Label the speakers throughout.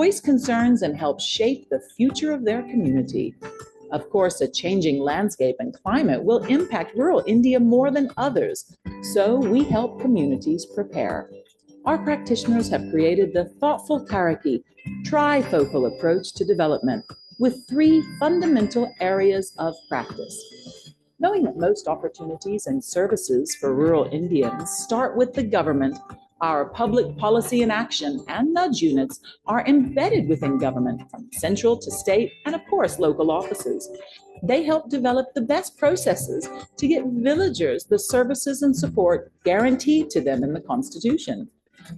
Speaker 1: voice concerns and help shape the future of their community. Of course, a changing landscape and climate will impact rural India more than others, so we help communities prepare. Our practitioners have created the thoughtful Taraki, trifocal approach to development with 3 fundamental areas of practice. Knowing that most opportunities and services for rural Indians start with the government, our public policy and action and nudge units are embedded within government, from central to state and, of course, local offices. They help develop the best processes to get villagers the services and support guaranteed to them in the Constitution.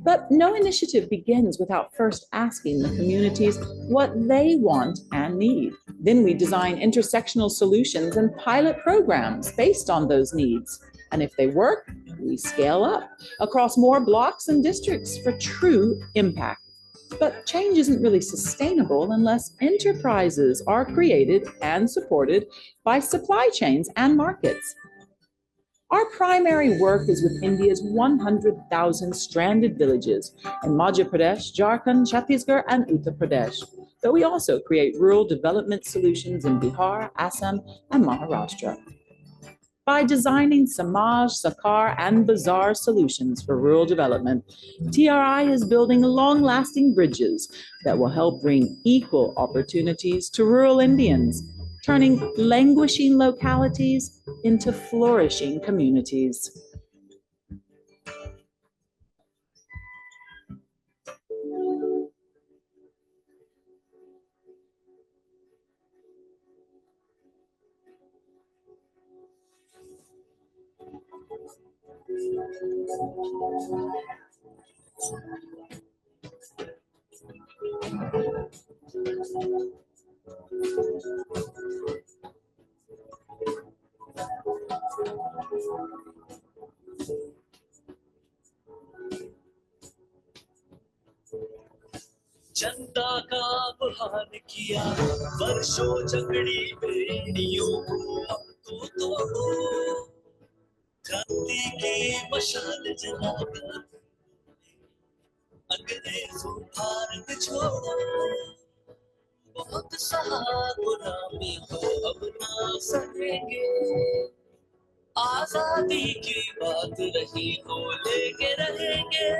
Speaker 1: But no initiative begins without first asking the communities what they want and need. Then we design intersectional solutions and pilot programs based on those needs. And if they work, we scale up across more blocks and districts for true impact. But change isn't really sustainable unless enterprises are created and supported by supply chains and markets. Our primary work is with India's 100,000 stranded villages in Madhya Pradesh, Jharkhand, Chhattisgarh, and Uttar Pradesh. But we also create rural development solutions in Bihar, Assam, and Maharashtra. By designing Samaj, Sakar, and Bazaar solutions for rural development, TRI is building long-lasting bridges that will help bring equal opportunities to rural Indians, turning languishing localities into flourishing communities.
Speaker 2: जनता का बहाल किया वर्षों झगड़ी बेड़ियों को अब तो तोड़ो क्रांति की मशाल जलाकर अंग्रेजों भारत छोड़ो बहुत सहा गुलामी को अब ना सहेंगे आजादी की बात रही तो लेके रहेंगे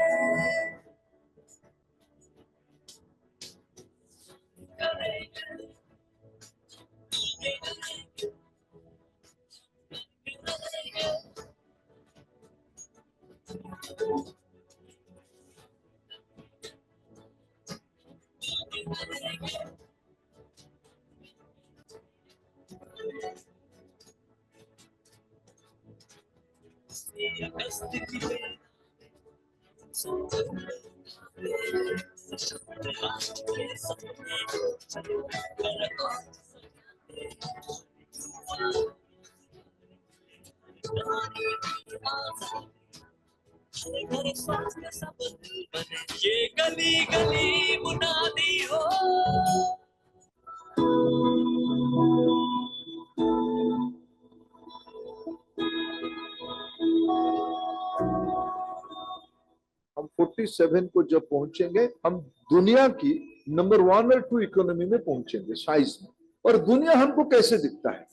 Speaker 2: ये गली गली मुनादी हो
Speaker 3: हम 47 को जब पहुंचेंगे हम दुनिया की नंबर 1 और 2 इकोनॉमी में पहुंचेंगे साइज में और दुनिया हमको कैसे दिखता है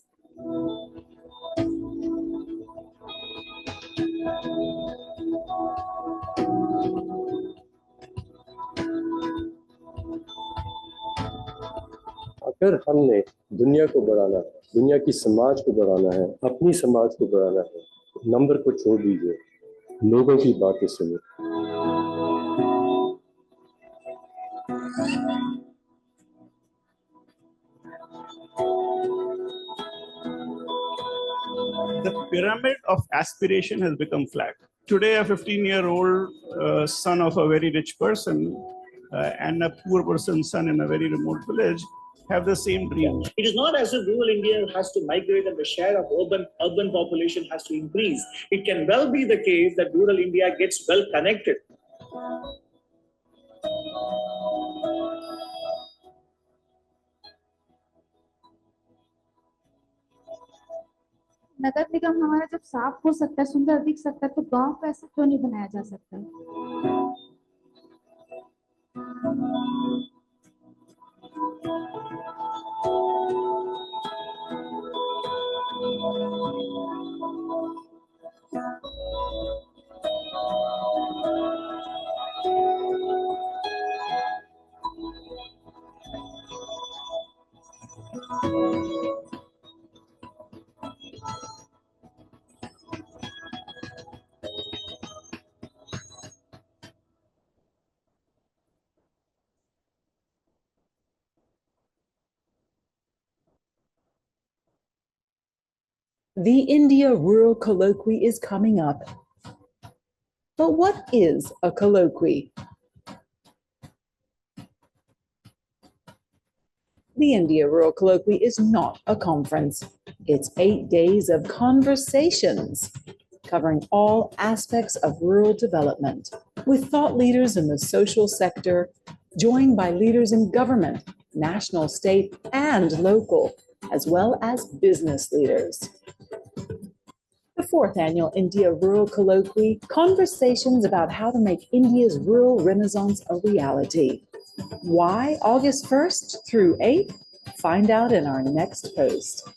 Speaker 4: अगर हमने दुनिया को बढ़ाना है दुनिया की समाज को बढ़ाना है अपनी समाज को बढ़ाना है नंबर को छोड़ दीजिए लोगों की बातें सुनिए
Speaker 5: The pyramid of aspiration has become flat. Today, a 15-year-old son of a very rich person and a poor person's son in a very remote village have the same dream.
Speaker 6: It is not as if rural India has to migrate and the share of urban population has to increase. It can well be the case that rural India gets well connected.
Speaker 7: नगर निगम हमारा जब साफ हो सकता है सुंदर दिख सकता है तो गांव को ऐसा क्यों नहीं बनाया जा सकता
Speaker 1: The India Rural Colloquy is coming up. But what is a colloquy? The India Rural Colloquy is not a conference. It's 8 days of conversations covering all aspects of rural development with thought leaders in the social sector, joined by leaders in government, national, state, and local, as well as business leaders. The fourth annual India Rural Colloquy, conversations about how to make India's rural renaissance a reality. Why August 1st through 8th? Find out in our next post.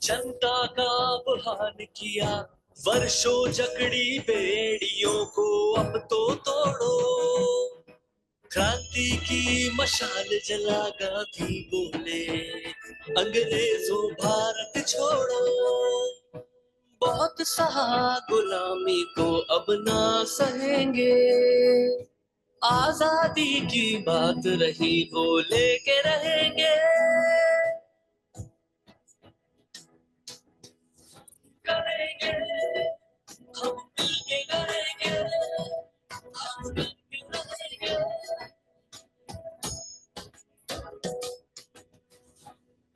Speaker 2: जनता का बहाल किया, वर्षों जकड़ी बेड़ियों को अब तो तोड़ो। क्रांति की मशाल जला गांधी बोले, अंग्रेजों भारत छोड़ो। बहुत सहा गुलामी को अब ना सहेंगे, आजादी की बात रही वो लेके रहेंगे। करेंगे हम मिलके करेंगे, हम मिलके रहेंगे।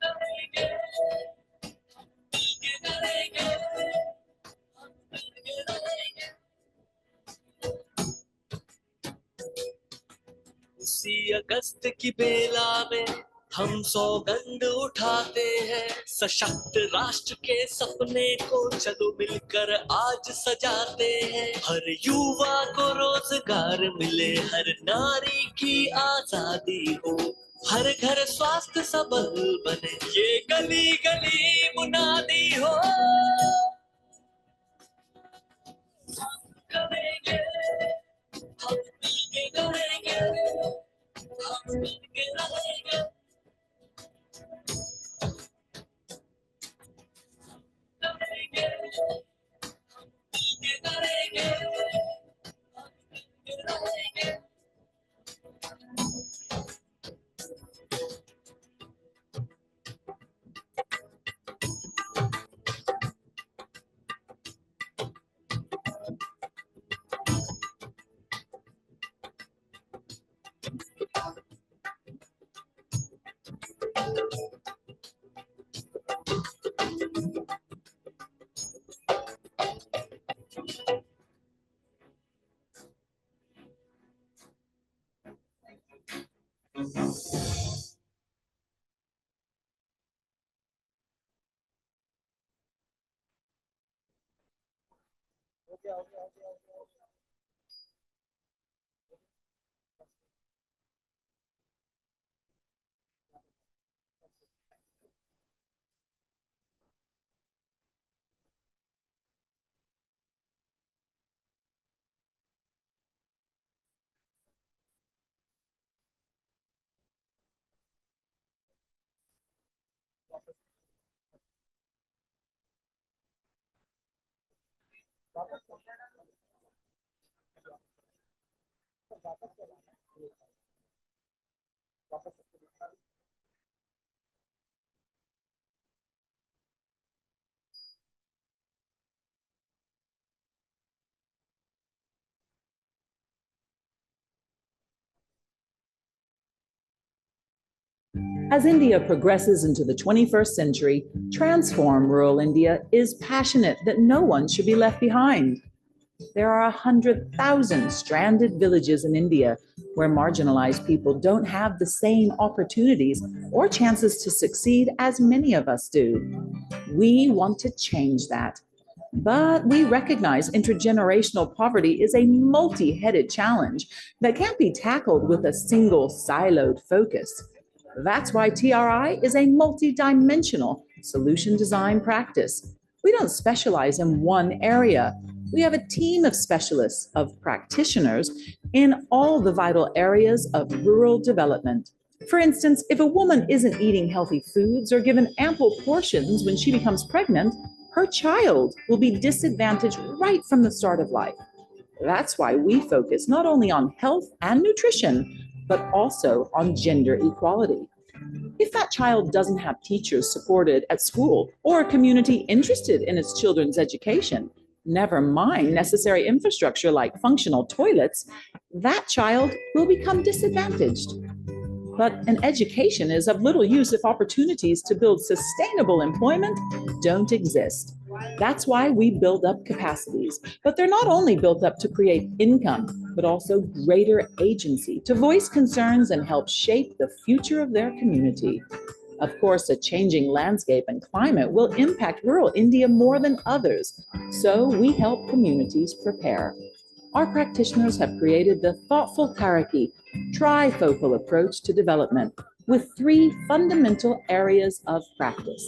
Speaker 2: करेंगे मिलके करेंगे, हम मिलके रहेंगे। उसी अगस्त की बेला में हम सौगंध उठाते हैं, सशक्त राष्ट्र के सपने को चलो मिलकर आज सजाते हैं। हर युवा को रोजगार मिले, हर नारी की आजादी हो, हर घर स्वास्थ्य सबल बने, ये गली गली मुनादी हो। हम करेंगे, हम मिलके करेंगे, हम मिलके रहेंगे। करेंगे हम मिलके करेंगे, हम मिलके रहेंगे।
Speaker 1: As India progresses into the 21st century, Transform Rural India is passionate that no one should be left behind. There are 100,000 stranded villages in India where marginalized people don't have the same opportunities or chances to succeed as many of us do. We want to change that. But we recognize intergenerational poverty is a multi-headed challenge that can't be tackled with a single siloed focus. That's why TRI is a multi-dimensional solution design practice. We don't specialize in one area. We have a team of specialists, of practitioners in all the vital areas of rural development. For instance, if a woman isn't eating healthy foods or given ample portions when she becomes pregnant, her child will be disadvantaged right from the start of life. That's why we focus not only on health and nutrition, but also on gender equality. If that child doesn't have teachers supported at school or a community interested in its children's education, never mind necessary infrastructure like functional toilets, that child will become disadvantaged. But an education is of little use if opportunities to build sustainable employment don't exist. That's why we build up capacities. But they're not only built up to create income, but also greater agency to voice concerns and help shape the future of their community. Of course, a changing landscape and climate will impact rural India more than others, so we help communities prepare. Our practitioners have created the thoughtful Karaki, trifocal approach to development with 3 fundamental areas of practice.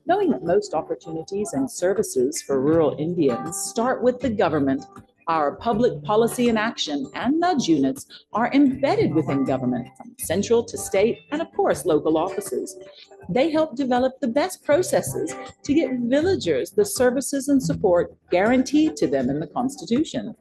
Speaker 1: Knowing that most opportunities and services for rural Indians start with the government, our public policy and action and nudge units are embedded within government, from central to state and of course local offices. They help develop the best processes to get villagers the services and support guaranteed to them in the Constitution.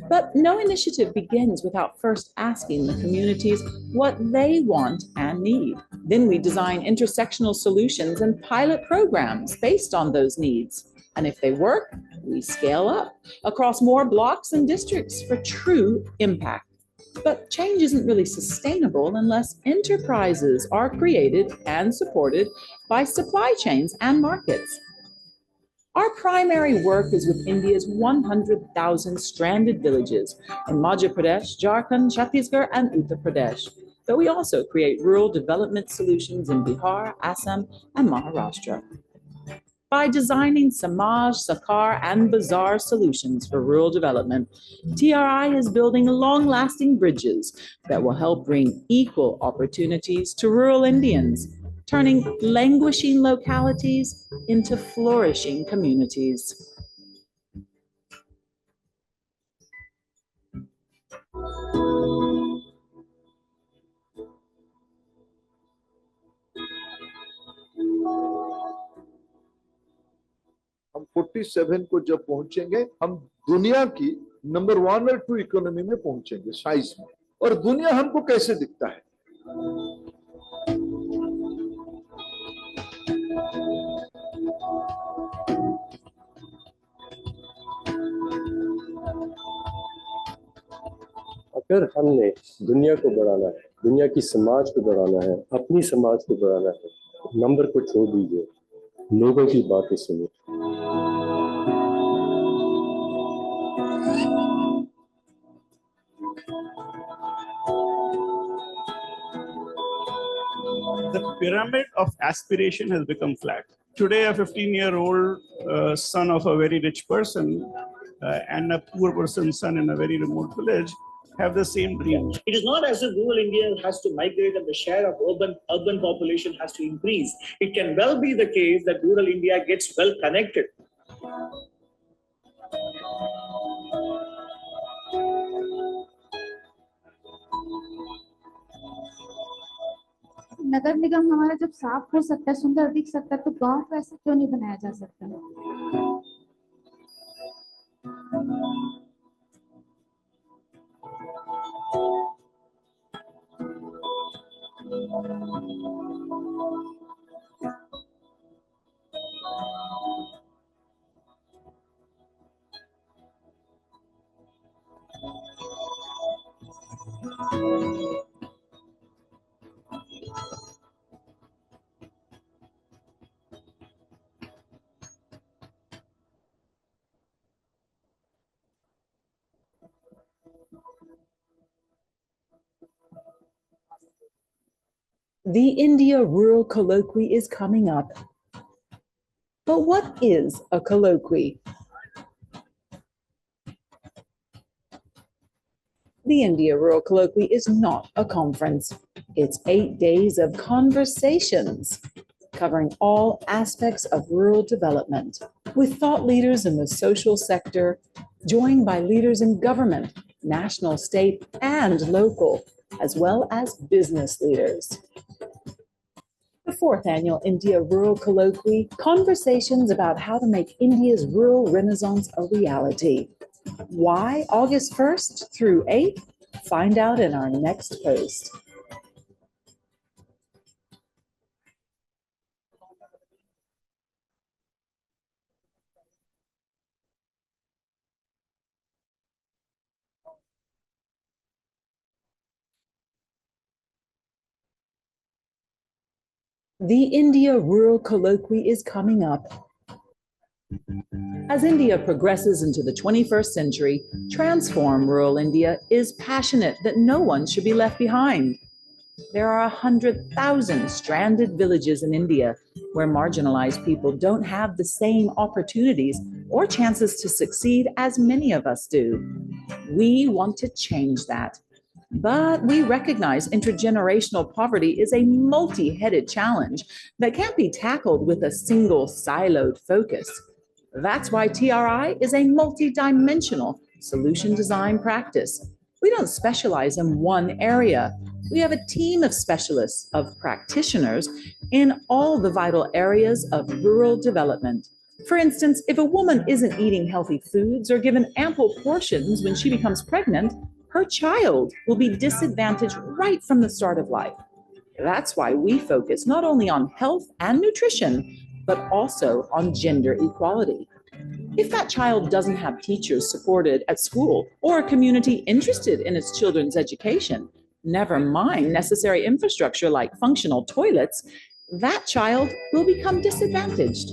Speaker 1: But no initiative begins without first asking the communities what they want and need. Then we design intersectional solutions and pilot programs based on those needs. And if they work, we scale up across more blocks and districts for true impact. But change isn't really sustainable unless enterprises are created and supported by supply chains and markets. Our primary work is with India's 100,000 stranded villages in Madhya Pradesh, Jharkhand, Chhattisgarh, and Uttar Pradesh. But we also create rural development solutions in Bihar, Assam, and Maharashtra. By designing Samaj, Sakar, and Bazaar solutions for rural development, TRI is building long-lasting bridges that will help bring equal opportunities to rural Indians, turning languishing localities into flourishing communities.
Speaker 3: हम 47 को जब पहुंचेंगे, हम दुनिया की number 1 और 2 economy में पहुंचेंगे साइज में। और दुनिया हमको कैसे दिखता है?
Speaker 4: अगर हमने दुनिया को बढ़ाना है, दुनिया की समाज को बढ़ाना है, अपनी समाज को बढ़ाना है, नंबर को छोड़ दीजिए, लोगों की बातें सुनिए।
Speaker 5: The pyramid of aspiration has become flat. Today, a 15-year-old son of a very rich person and a poor person's son in a very remote village have the same dream.
Speaker 6: It is not as if rural India has to migrate and the share of urban population has to increase. It can well be the case that rural India gets well connected.
Speaker 7: नगर निगम हमारा जब साफ हो सकता है, सुंदर दिख सकता है, तो गांव को ऐसा क्यों नहीं बनाया जा सकता?
Speaker 1: The India Rural Colloquy is coming up. But what is a colloquy? The India Rural Colloquy is not a conference. It's 8 days of conversations covering all aspects of rural development with thought leaders in the social sector, joined by leaders in government, national, state, and local, as well as business leaders. The fourth annual India Rural Colloquy, conversations about how to make India's rural renaissance a reality. Why August 1st through 8th? Find out in our next post. The India Rural Colloquy is coming up. As India progresses into the 21st century, Transform Rural India is passionate that no one should be left behind. There are 100,000 stranded villages in India where marginalized people don't have the same opportunities or chances to succeed as many of us do. We want to change that. But we recognize intergenerational poverty is a multi-headed challenge that can't be tackled with a single siloed focus. That's why TRI is a multi-dimensional solution design practice. We don't specialize in one area. We have a team of specialists, of practitioners in all the vital areas of rural development. For instance, if a woman isn't eating healthy foods or given ample portions when she becomes pregnant, her child will be disadvantaged right from the start of life. That's why we focus not only on health and nutrition, but also on gender equality. If that child doesn't have teachers supported at school or a community interested in its children's education, never mind necessary infrastructure like functional toilets, that child will become disadvantaged.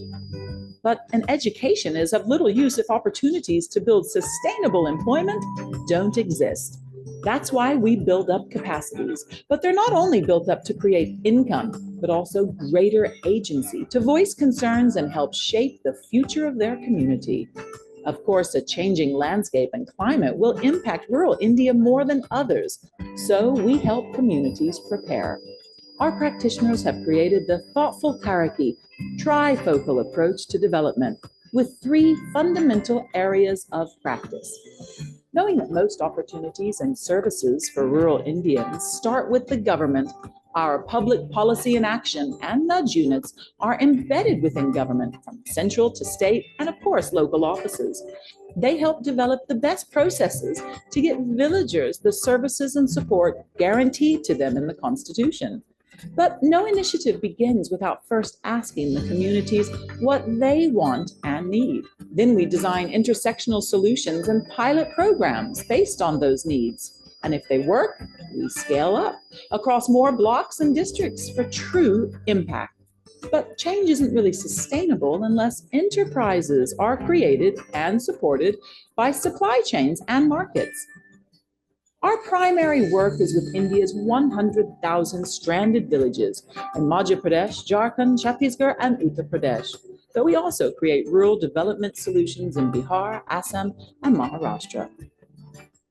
Speaker 1: But an education is of little use if opportunities to build sustainable employment don't exist. That's why we build up capacities. But they're not only built up to create income, but also greater agency to voice concerns and help shape the future of their community. Of course, a changing landscape and climate will impact rural India more than others, so we help communities prepare. Our practitioners have created the thoughtful Karaki, trifocal approach to development with 3 fundamental areas of practice. Knowing that most opportunities and services for rural Indians start with the government, our public policy and action and nudge units are embedded within government from central to state and, of course, local offices. They help develop the best processes to get villagers the services and support guaranteed to them in the Constitution. But no initiative begins without first asking the communities what they want and need. Then we design intersectional solutions and pilot programs based on those needs. And if they work, we scale up across more blocks and districts for true impact. But change isn't really sustainable unless enterprises are created and supported by supply chains and markets. Our primary work is with India's 100,000 stranded villages in Madhya Pradesh, Jharkhand, Chhattisgarh, and Uttar Pradesh. But we also create rural development solutions in Bihar, Assam, and Maharashtra.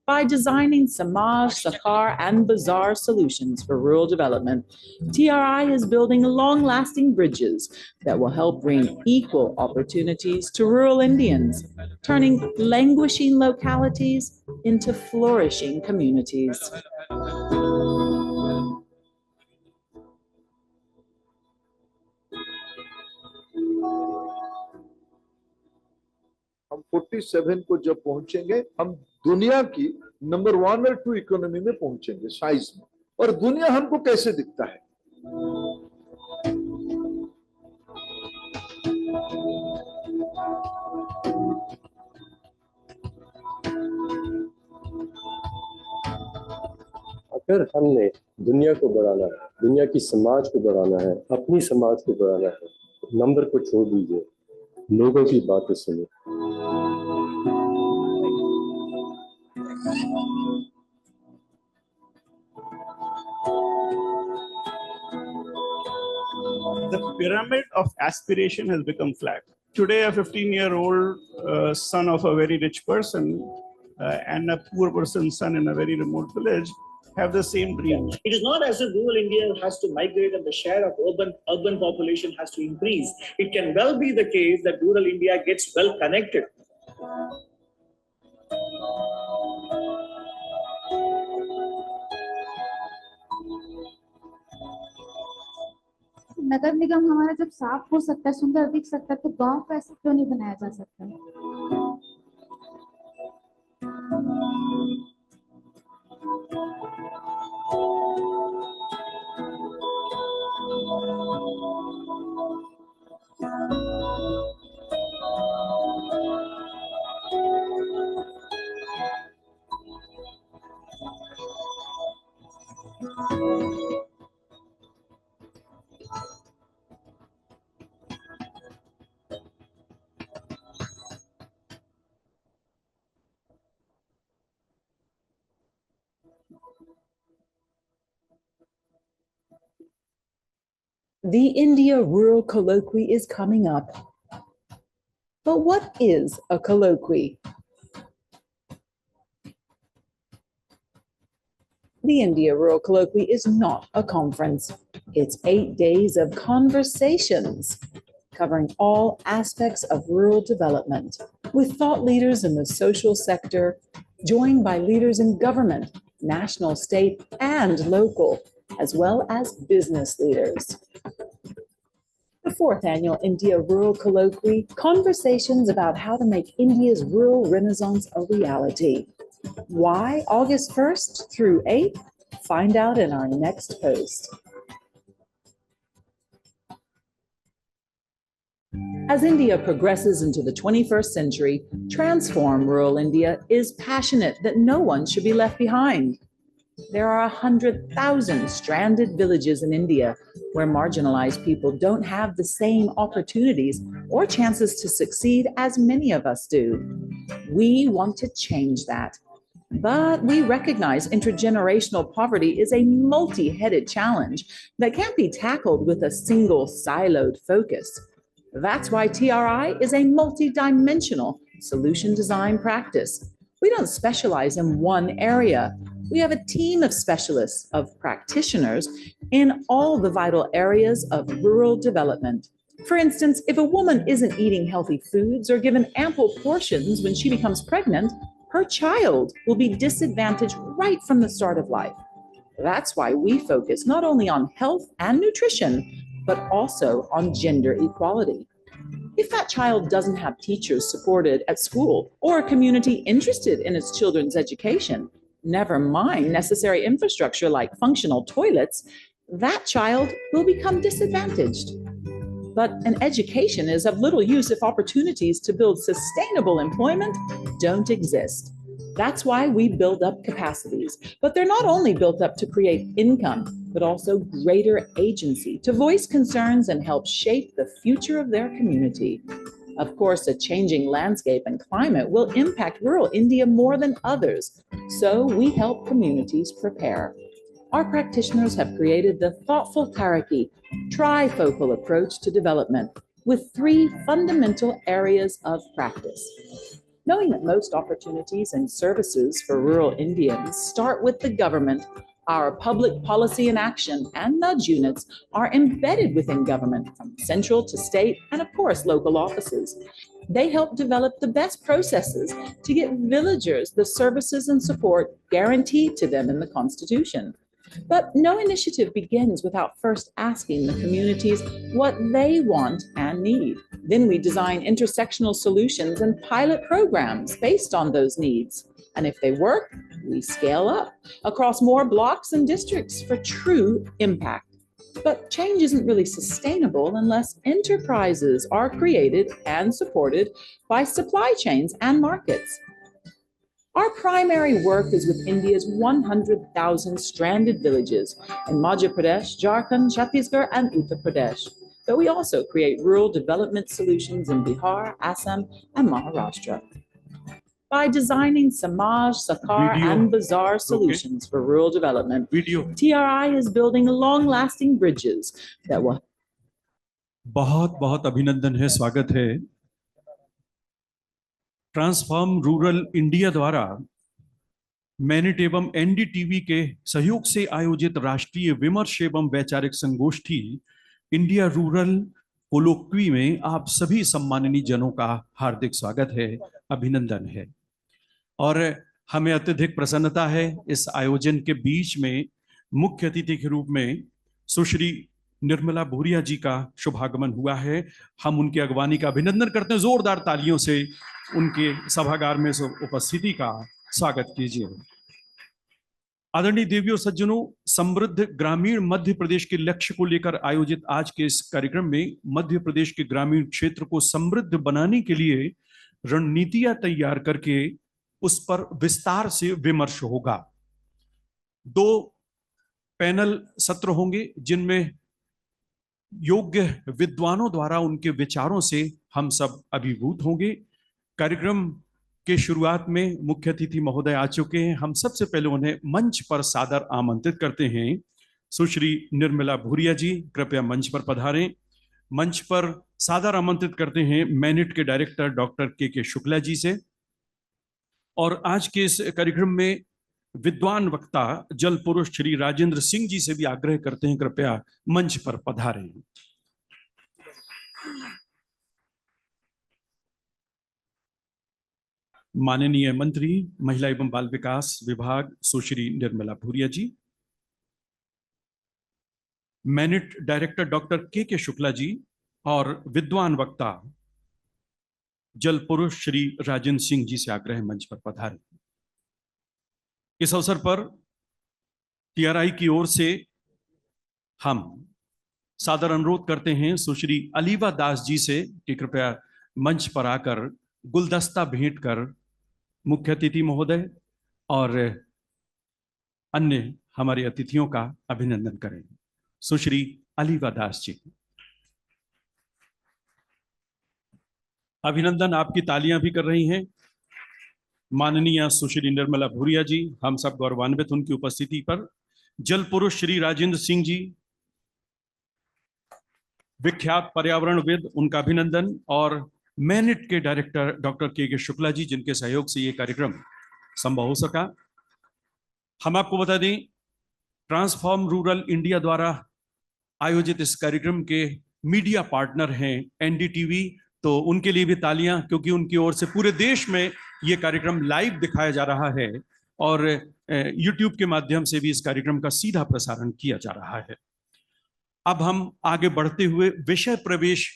Speaker 1: By designing Samaj, Sakhar, and Bazaar solutions for rural development, TRI is building long-lasting bridges that will help bring equal opportunities to rural Indians, turning languishing localities into flourishing communities.
Speaker 3: हम 47 को जब पहुंचेंगे, हम दुनिया की number 1 और 2 economy में पहुंचेंगे साइज में। और दुनिया हमको कैसे दिखता है?
Speaker 4: अगर हमने दुनिया को बढ़ाना है, दुनिया की समाज को बढ़ाना है, अपनी समाज को बढ़ाना है, नंबर को छोड़ दीजिए, लोगों की बातें सुनिए।
Speaker 5: The pyramid of aspiration has become flat. Today, a 15-year-old son of a very rich person and a poor person's son in a very remote village have the same dream.
Speaker 6: It is not as if rural India has to migrate and the share of urban population has to increase. It can well be the case that rural India gets well connected.
Speaker 7: नगर निगम हमारा जब साफ हो सकता है, सुंदर दिख सकता है, तो गांव को ऐसा क्यों नहीं बनाया जा सकता है?
Speaker 1: The India Rural Colloquy is coming up. But what is a colloquy? The India Rural Colloquy is not a conference. It's 8 days of conversations covering all aspects of rural development with thought leaders in the social sector, joined by leaders in government, national, state, and local, as well as business leaders. The 4th Annual India Rural Colloquy, conversations about how to make India's rural renaissance a reality. Why August 1st through 8th? Find out in our next post. As India progresses into the 21st century, Transform Rural India is passionate that no one should be left behind. There are 100,000 stranded villages in India where marginalized people don't have the same opportunities or chances to succeed as many of us do. We want to change that. But we recognize intergenerational poverty is a multi-headed challenge that can't be tackled with a single siloed focus. That's why TRI is a multi-dimensional solution design practice. We don't specialize in one area. We have a team of specialists, of practitioners in all the vital areas of rural development. For instance, if a woman isn't eating healthy foods or given ample portions when she becomes pregnant, her child will be disadvantaged right from the start of life. That's why we focus not only on health and nutrition, but also on gender equality. If that child doesn't have teachers supported at school or a community interested in its children's education, never mind necessary infrastructure like functional toilets, that child will become disadvantaged. But an education is of little use if opportunities to build sustainable employment don't exist. That's why we build up capacities. But they're not only built up to create income, but also greater agency to voice concerns and help shape the future of their community. Of course, a changing landscape and climate will impact rural India more than others, so we help communities prepare. Our practitioners have created the thoughtful Taraki, trifocal approach to development with 3 fundamental areas of practice. Knowing that most opportunities and services for rural Indians start with the government, our public policy and action and nudge units are embedded within government from central to state and, of course, local offices. They help develop the best processes to get villagers the services and support guaranteed to them in the Constitution. But no initiative begins without first asking the communities what they want and need. Then we design intersectional solutions and pilot programs based on those needs. And if they work, we scale up across more blocks and districts for true impact. But change isn't really sustainable unless enterprises are created and supported by supply chains and markets. Our primary work is with India's 100,000 stranded villages in Madhya Pradesh, Jharkhand, Chhattisgarh, and Uttar Pradesh. But we also create rural development solutions in Bihar, Assam, and Maharashtra. By designing Samaj, Sakar, and Bazaar solutions for rural development, TRI is building long-lasting bridges that will.
Speaker 8: बहुत बहुत अभिनंदन है, स्वागत है। Transform rural India द्वारा MANET एवं NDTV के सहयोग से आयोजित राष्ट्रीय विमर्श एवं वैचारिक संगोष्ठी इंडिया रूरल कोलोक्वी में आप सभी सम्माननीय जनों का हार्दिक स्वागत है, अभिनंदन है। और हमें अत्यधिक प्रसन्नता है इस आयोजन के बीच में मुख्य अतिथि के रूप में सुश्री निर्मला भूरिया जी का शुभागमन हुआ है। हम उनकी अगवानी का अभिनंदन करते हैं, जोरदार तालियों से उनके सभागार में उपस्थिति का स्वागत कीजिए। आदरणीय देवियों और सज्जनों, समृद्ध ग्रामीण मध्य प्रदेश के लक्ष्य को लेकर आयोजित आज के इस कार्यक्रम में मध्य प्रदेश के ग्रामीण क्षेत्र को समृद्ध बनाने के लिए रणनीतियां तैयार करके उस पर विस्तार से विमर्श होगा। 2 पैनल सत्र होंगे जिनमें योग्य विद्वानों द्वारा उनके विचारों से हम सब अभिभूत होंगे। कार्यक्रम के शुरुआत में मुख्य अतिथि महोदय आ चुके हैं। हम सबसे पहले उन्हें मंच पर सादर आमंत्रित करते हैं। सुश्री निर्मला भूरिया जी कृपया मंच पर पधारें। मंच पर सादर आमंत्रित करते हैं मैनेट के डायरेक्टर डॉक्टर के शुक्ला जी से। और आज के इस कार्यक्रम में विद्वान वक्ता जल पुरुष श्री राजेंद्र सिंह जी से भी आग्रह करते हैं कृपया मंच पर पधारें। माननीय मंत्री महिला एवं बाल विकास विभाग सुश्री निर्मला भूरिया जी, मैनेट डायरेक्टर डॉक्टर के शुक्ला जी और विद्वान वक्ता जल पुरुष श्री राजेंद्र सिंह जी से आग्रह मंच पर पधारें। इस अवसर पर टीआरआई की ओर से हम सादर अनुरोध करते हैं सुश्री अलीवा दास जी से कि कृपया मंच पर आकर गुलदस्ता भेंट कर मुख्य अतिथि महोदय और अन्य हमारे अतिथियों का अभिनंदन करें। सुश्री अलीवा दास जी, अभिनंदन, आपकी तालियां भी कर रही हैं। माननीय सुश्री निर्मला भूरिया जी, हम सब गौरवान्वित उनकी उपस्थिति पर। जल पुरुष श्री राजेंद्र सिंह जी, विख्यात पर्यावरणविद, उनका अभिनंदन। और मैनेट के डायरेक्टर डॉक्टर के शुक्ला जी, जिनके सहयोग से ये कार्यक्रम संभव हो सका। हम आपको बता दें, ट्रांसफॉर्म रूरल इंडिया द्वारा आयोजित इस कार्यक्रम के मीडिया पार्टनर हैं एनडीटीवी, तो उनके लिए भी तालियां, क्योंकि उनकी ओर से पूरे देश में ये कार्यक्रम लाइव दिखाया जा रहा है और यूट्यूब के माध्यम से भी इस कार्यक्रम का सीधा प्रसारण किया जा रहा है। अब हम आगे बढ़ते हुए विषय प्रवेश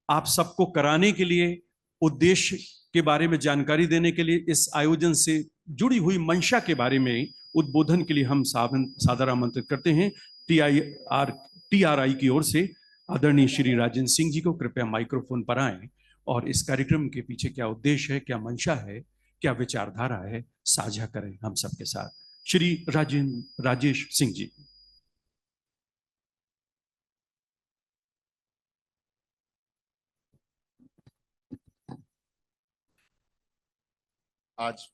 Speaker 8: आप सबको कराने के लिए, उद्देश्य के बारे में जानकारी देने के लिए, इस आयोजन से जुड़ी हुई मंशा के बारे में उद्बोधन के लिए हम सादर आमंत्रित करते हैं टीआरआई की ओर से आदरणीय श्री राजेंद्र सिंह जी को। कृपया माइक्रोफोन पर आएं और इस कार्यक्रम के पीछे क्या उद्देश्य है, क्या मंशा है, क्या विचारधारा है, साझा करें हम सबके साथ। श्री राजेश सिंह जी।
Speaker 9: आज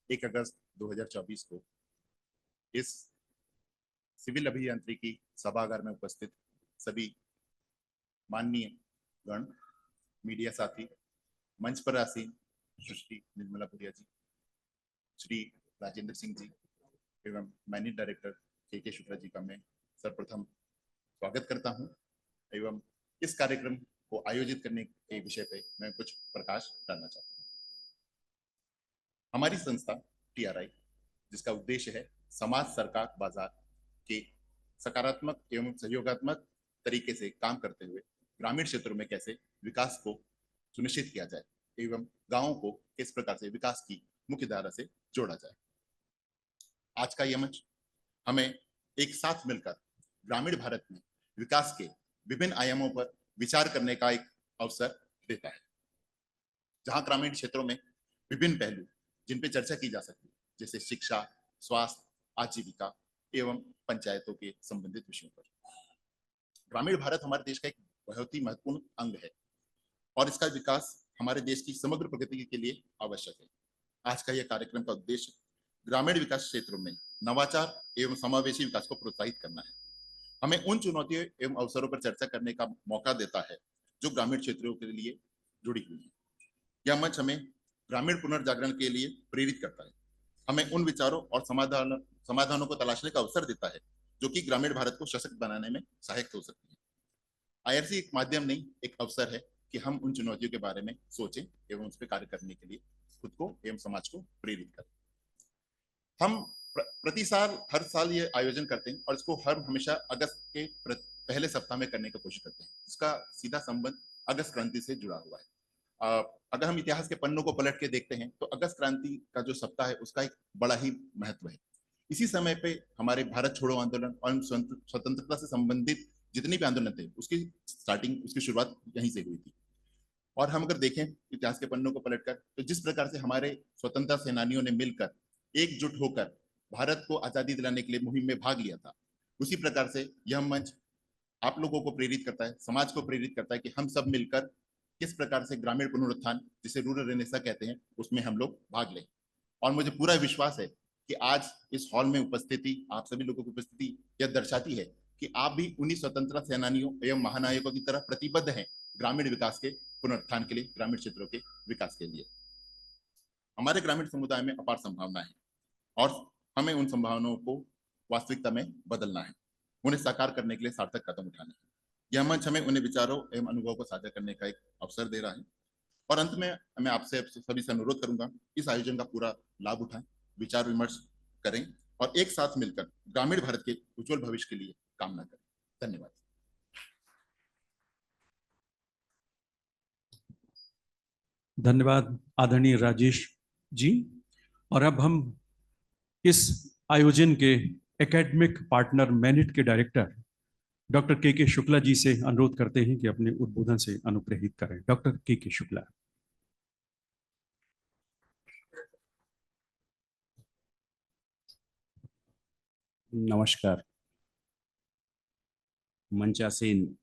Speaker 9: 1 अगस्त 2024 को इस सिविल अभियांत्रिकी सभागार में उपस्थित सभी माननीय गण, मीडिया साथी, मंच पर आसीन सुश्री निर्मला भूरिया जी, श्री राजेंद्र सिंह जी एवं मैनेज डायरेक्टर के शुक्ला जी का मैं सर्वप्रथम स्वागत करता हूं एवं इस कार्यक्रम को आयोजित करने के विषय पे मैं कुछ प्रकाश डालना चाहता हूं। हमारी संस्था टीआरआई, जिसका उद्देश्य है समाज, सरकार, बाजार के सकारात्मक एवं सहयोगात्मक तरीके से काम करते हुए ग्रामीण क्षेत्रों में कैसे विकास को सुनिश्चित किया जाए एवं गांवों को किस प्रकार से विकास की मुख्य धारा से जोड़ा जाए। आज का यह मंच हमें एक साथ मिलकर ग्रामीण भारत में विकास के विभिन्न आयामों पर विचार करने का एक अवसर देता है, जहां ग्रामीण क्षेत्रों में विभिन्न पहलू जिन पे चर्चा की जा सकती है, जैसे शिक्षा, स्वास्थ्य, आजीविका एवं पंचायतों के संबंधित विषयों पर। ग्रामीण भारत हमारे देश का एक बहुत ही महत्वपूर्ण अंग है और इसका विकास हमारे देश की समग्र प्रगति के लिए आवश्यक है। आज का यह कार्यक्रम का उद्देश्य ग्रामीण विकास क्षेत्रों में नवाचार एवं समावेशी विकास को प्रोत्साहित करना है। हमें उन चुनौतियों एवं अवसरों पर चर्चा करने का मौका देता है जो ग्रामीण क्षेत्रों के लिए जुड़ी हुई है। यह मंच हमें ग्रामीण पुनर्जागरण के लिए प्रेरित करता है, हमें उन विचारों और समाधानों को तलाशने का अवसर देता है जो कि ग्रामीण भारत को सशक्त बनाने में सहायक हो सकती है। आईआरसी एक माध्यम नहीं, एक अवसर है कि हम उन चुनौतियों के बारे में सोचें एवं उस पर कार्य करने के लिए खुद को एवं समाज को प्रेरित करें। हम प्रति साल हर साल ये आयोजन करते हैं और इसको हमेशा अगस्त के पहले सप्ताह में करने की कोशिश करते हैं। इसका सीधा संबंध अगस्त क्रांति से जुड़ा हुआ है। अगर हम इतिहास के पन्नों को पलट के देखते हैं तो अगस्त क्रांति का जो सप्ताह है उसका एक बड़ा ही महत्व है। इसी समय पे हमारे भारत छोड़ो आंदोलन और स्वतंत्रता से संबंधित जितनी भी आंदोलन थे उसकी स्टार्टिंग, उसकी शुरुआत यहीं से हुई थी। और हम अगर देखें इतिहास के पन्नों को पलटकर तो जिस प्रकार से हमारे स्वतंत्रता सेनानियों ने मिलकर एकजुट होकर भारत को आजादी दिलाने के लिए मुहिम में भाग लिया था, उसी प्रकार से यह मंच आप लोगों को प्रेरित करता है, समाज को प्रेरित करता है कि हम सब मिलकर किस प्रकार से ग्रामीण पुनरुत्थान, जिसे रूरल रेनेसा कहते हैं, उसमें हम लोग भाग लें। और मुझे पूरा विश्वास है कि आज इस हॉल में उपस्थिति, आप सभी लोगों की उपस्थिति यह दर्शाती है कि आप भी उन्हीं स्वतंत्रता सेनानियों एवं महानायकों की तरह प्रतिबद्ध हैं ग्रामीण विकास के पुनरुत्थान के लिए, ग्रामीण क्षेत्रों के विकास के लिए। हमारे ग्रामीण समुदाय में अपार संभावना है और हमें उन संभावनाओं को वास्तविकता में बदलना है, उन्हें साकार करने के लिए सार्थक कदम उठाने हैं। यह मंच हमें उन्हें विचारों एवं अनुभवों को साझा करने का एक अवसर दे रहा है। और अंत में मैं आपसे सभी से अनुरोध करूंगा, इस आयोजन का पूरा लाभ उठाएं, विचार विमर्श करें और एक साथ मिलकर ग्रामीण भारत के उज्जवल भविष्य के लिए कामना करें। धन्यवाद।
Speaker 8: धन्यवाद आदरणीय राजेश जी। और अब हम इस आयोजन के एकेडमिक पार्टनर मैनिट के डायरेक्टर डॉक्टर के शुक्ला जी से अनुरोध करते हैं कि अपने उद्बोधन से अनुप्रेरित करें। डॉक्टर के शुक्ला।
Speaker 10: नमस्कार। मंचासीन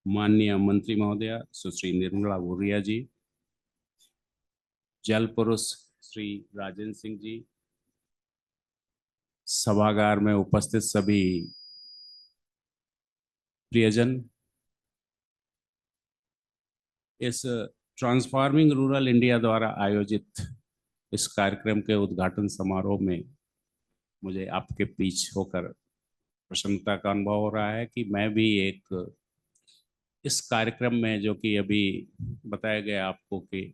Speaker 10: माननीय मंत्री महोदया सुश्री निर्मला भूरिया जी, जल पुरुष श्री राजेंद्र सिंह जी, सभागार में उपस्थित सभी प्रियजन, इस ट्रांसफॉर्मिंग रूरल इंडिया द्वारा आयोजित इस कार्यक्रम के उद्घाटन समारोह में मुझे आपके बीच होकर प्रसन्नता का अनुभव हो रहा है कि मैं भी एक इस कार्यक्रम में, जो कि अभी बताया गया आपको कि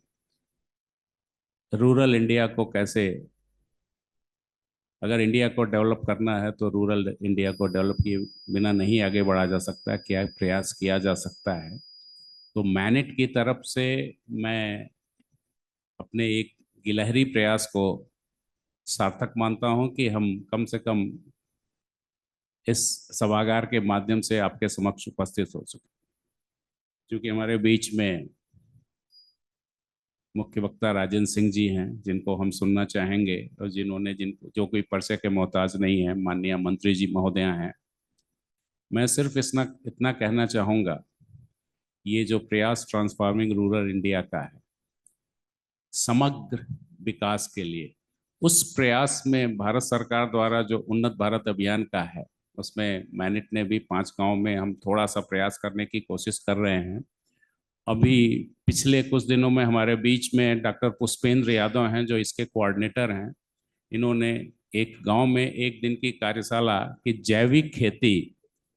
Speaker 10: रूरल इंडिया को कैसे, अगर इंडिया को डेवलप करना है तो रूरल इंडिया को डेवलप किए बिना नहीं आगे बढ़ा जा सकता, क्या प्रयास किया जा सकता है। तो मैनिट की तरफ से मैं अपने एक गिलहरी प्रयास को सार्थक मानता हूं कि हम कम से कम इस सभागार के माध्यम से आपके समक्ष उपस्थित हो सके, क्योंकि हमारे बीच में मुख्य वक्ता राजेंद्र सिंह जी हैं जिनको हम सुनना चाहेंगे और जो कोई परिचय के मोहताज नहीं है, माननीय मंत्री जी महोदया हैं। मैं सिर्फ इतना कहना चाहूँगा, ये जो प्रयास ट्रांसफॉर्मिंग रूरल इंडिया का है समग्र विकास के लिए, उस प्रयास में भारत सरकार द्वारा जो उन्नत भारत अभियान का है उसमें मैनिट ने भी 5 गांव में हम थोड़ा सा प्रयास करने की कोशिश कर रहे हैं। अभी पिछले कुछ दिनों में हमारे बीच में डॉक्टर पुष्पेंद्र यादव हैं जो इसके कोऑर्डिनेटर हैं। इन्होंने एक गांव में एक दिन की कार्यशाला की जैविक खेती,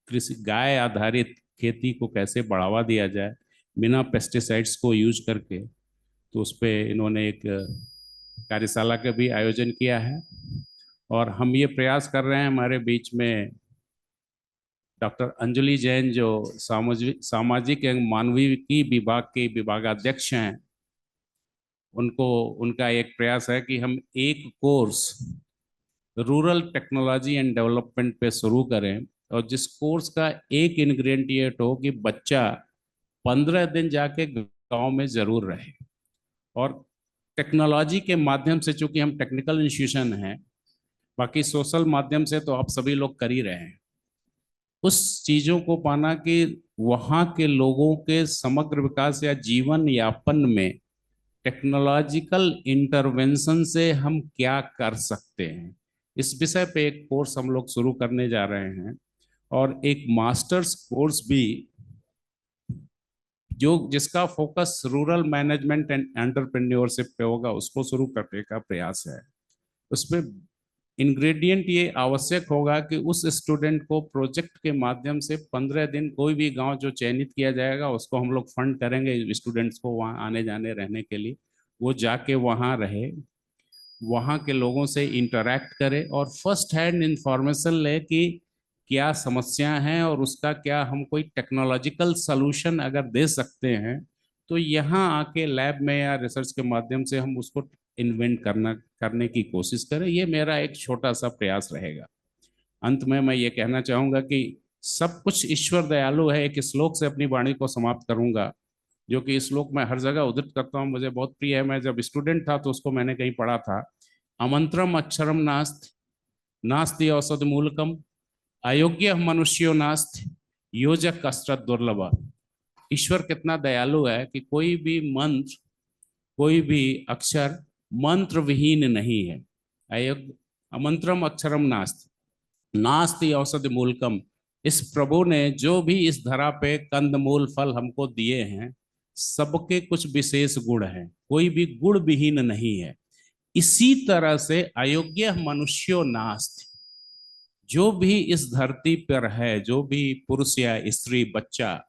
Speaker 10: कृषि गाय आधारित खेती को कैसे बढ़ावा दिया जाए बिना पेस्टिसाइड्स को यूज करके, तो उस पर इन्होंने एक कार्यशाला का भी आयोजन किया है और हम ये प्रयास कर रहे हैं, हमारे बीच में डॉक्टर अंजलि जैन जो सामाजिक एवं मानविकी विभाग के विभागाध्यक्ष हैं, उनका एक प्रयास है कि हम एक course rural technology and development पे शुरू करें और जिस कोर्स का एक इंग्रेडिएंट हो कि बच्चा 15 दिन जाके गांव में जरूर रहे और टेक्नोलॉजी के माध्यम से, चूंकि हम टेक्निकल इंस्टीट्यूशन हैं, बाकी सोशल माध्यम से तो आप सभी लोग कर ही रहे हैं, उस चीजों को पाना कि वहाँ के लोगों के समग्र विकास या जीवन यापन में टेक्नोलॉजिकल इंटरवेंशन से हम क्या कर सकते हैं, इस विषय पे एक कोर्स हम लोग शुरू करने जा रहे हैं और एक मास्टर्स कोर्स भी जिसका focus rural management and entrepreneurship पे होगा, उसको शुरू करने का प्रयास है। उसमें इंग्रेडिएंट ये आवश्यक होगा कि उस स्टूडेंट को प्रोजेक्ट के माध्यम से 15 दिन कोई भी गांव जो चयनित किया जाएगा उसको हम लोग फंड करेंगे स्टूडेंट्स को वहाँ आने जाने रहने के लिए, वो जाके वहाँ रहे, वहाँ के लोगों से इंटरैक्ट करे और फर्स्ट हैंड इंफॉर्मेशन ले कि क्या समस्या हैं और उसका क्या हम कोई टेक्नोलॉजिकल सॉल्यूशन अगर दे सकते हैं तो यहाँ आके लैब में या रिसर्च के माध्यम से हम उसको इन्वेंट करने की कोशिश करें। ये मेरा एक छोटा सा प्रयास रहेगा। अंत में मैं ये कहना चाहूँगा कि सब कुछ ईश्वर दयालु है। एक श्लोक से अपनी वाणी को समाप्त करूँगा, जो कि श्लोक मैं हर जगह उद्धृत करता हूँ, मुझे बहुत प्रिय है। मैं जब स्टूडेंट था तो उसको मैंने कहीं पढ़ा था, अमंत्रम अक्षरम नास्ति नास्ति औषध मूलकम अयोग्य मनुष्यो नास्ति योजक कसरत दुर्लभ। ईश्वर कितना दयालु है कि कोई भी मंत्र, कोई भी अक्षर मंत्र विहीन नहीं है। अयोग्य अमंत्रम अक्षरम नास्ति नास्ति औषध मूलकम। इस प्रभु ने जो भी इस धरा पे कंदमूल फल हमको दिए हैं, सबके कुछ विशेष गुण हैं, कोई भी गुण विहीन नहीं है। इसी तरह से अयोग्य मनुष्यो नास्ति, जो भी इस धरती पर है, जो भी पुरुष या स्त्री बच्चा,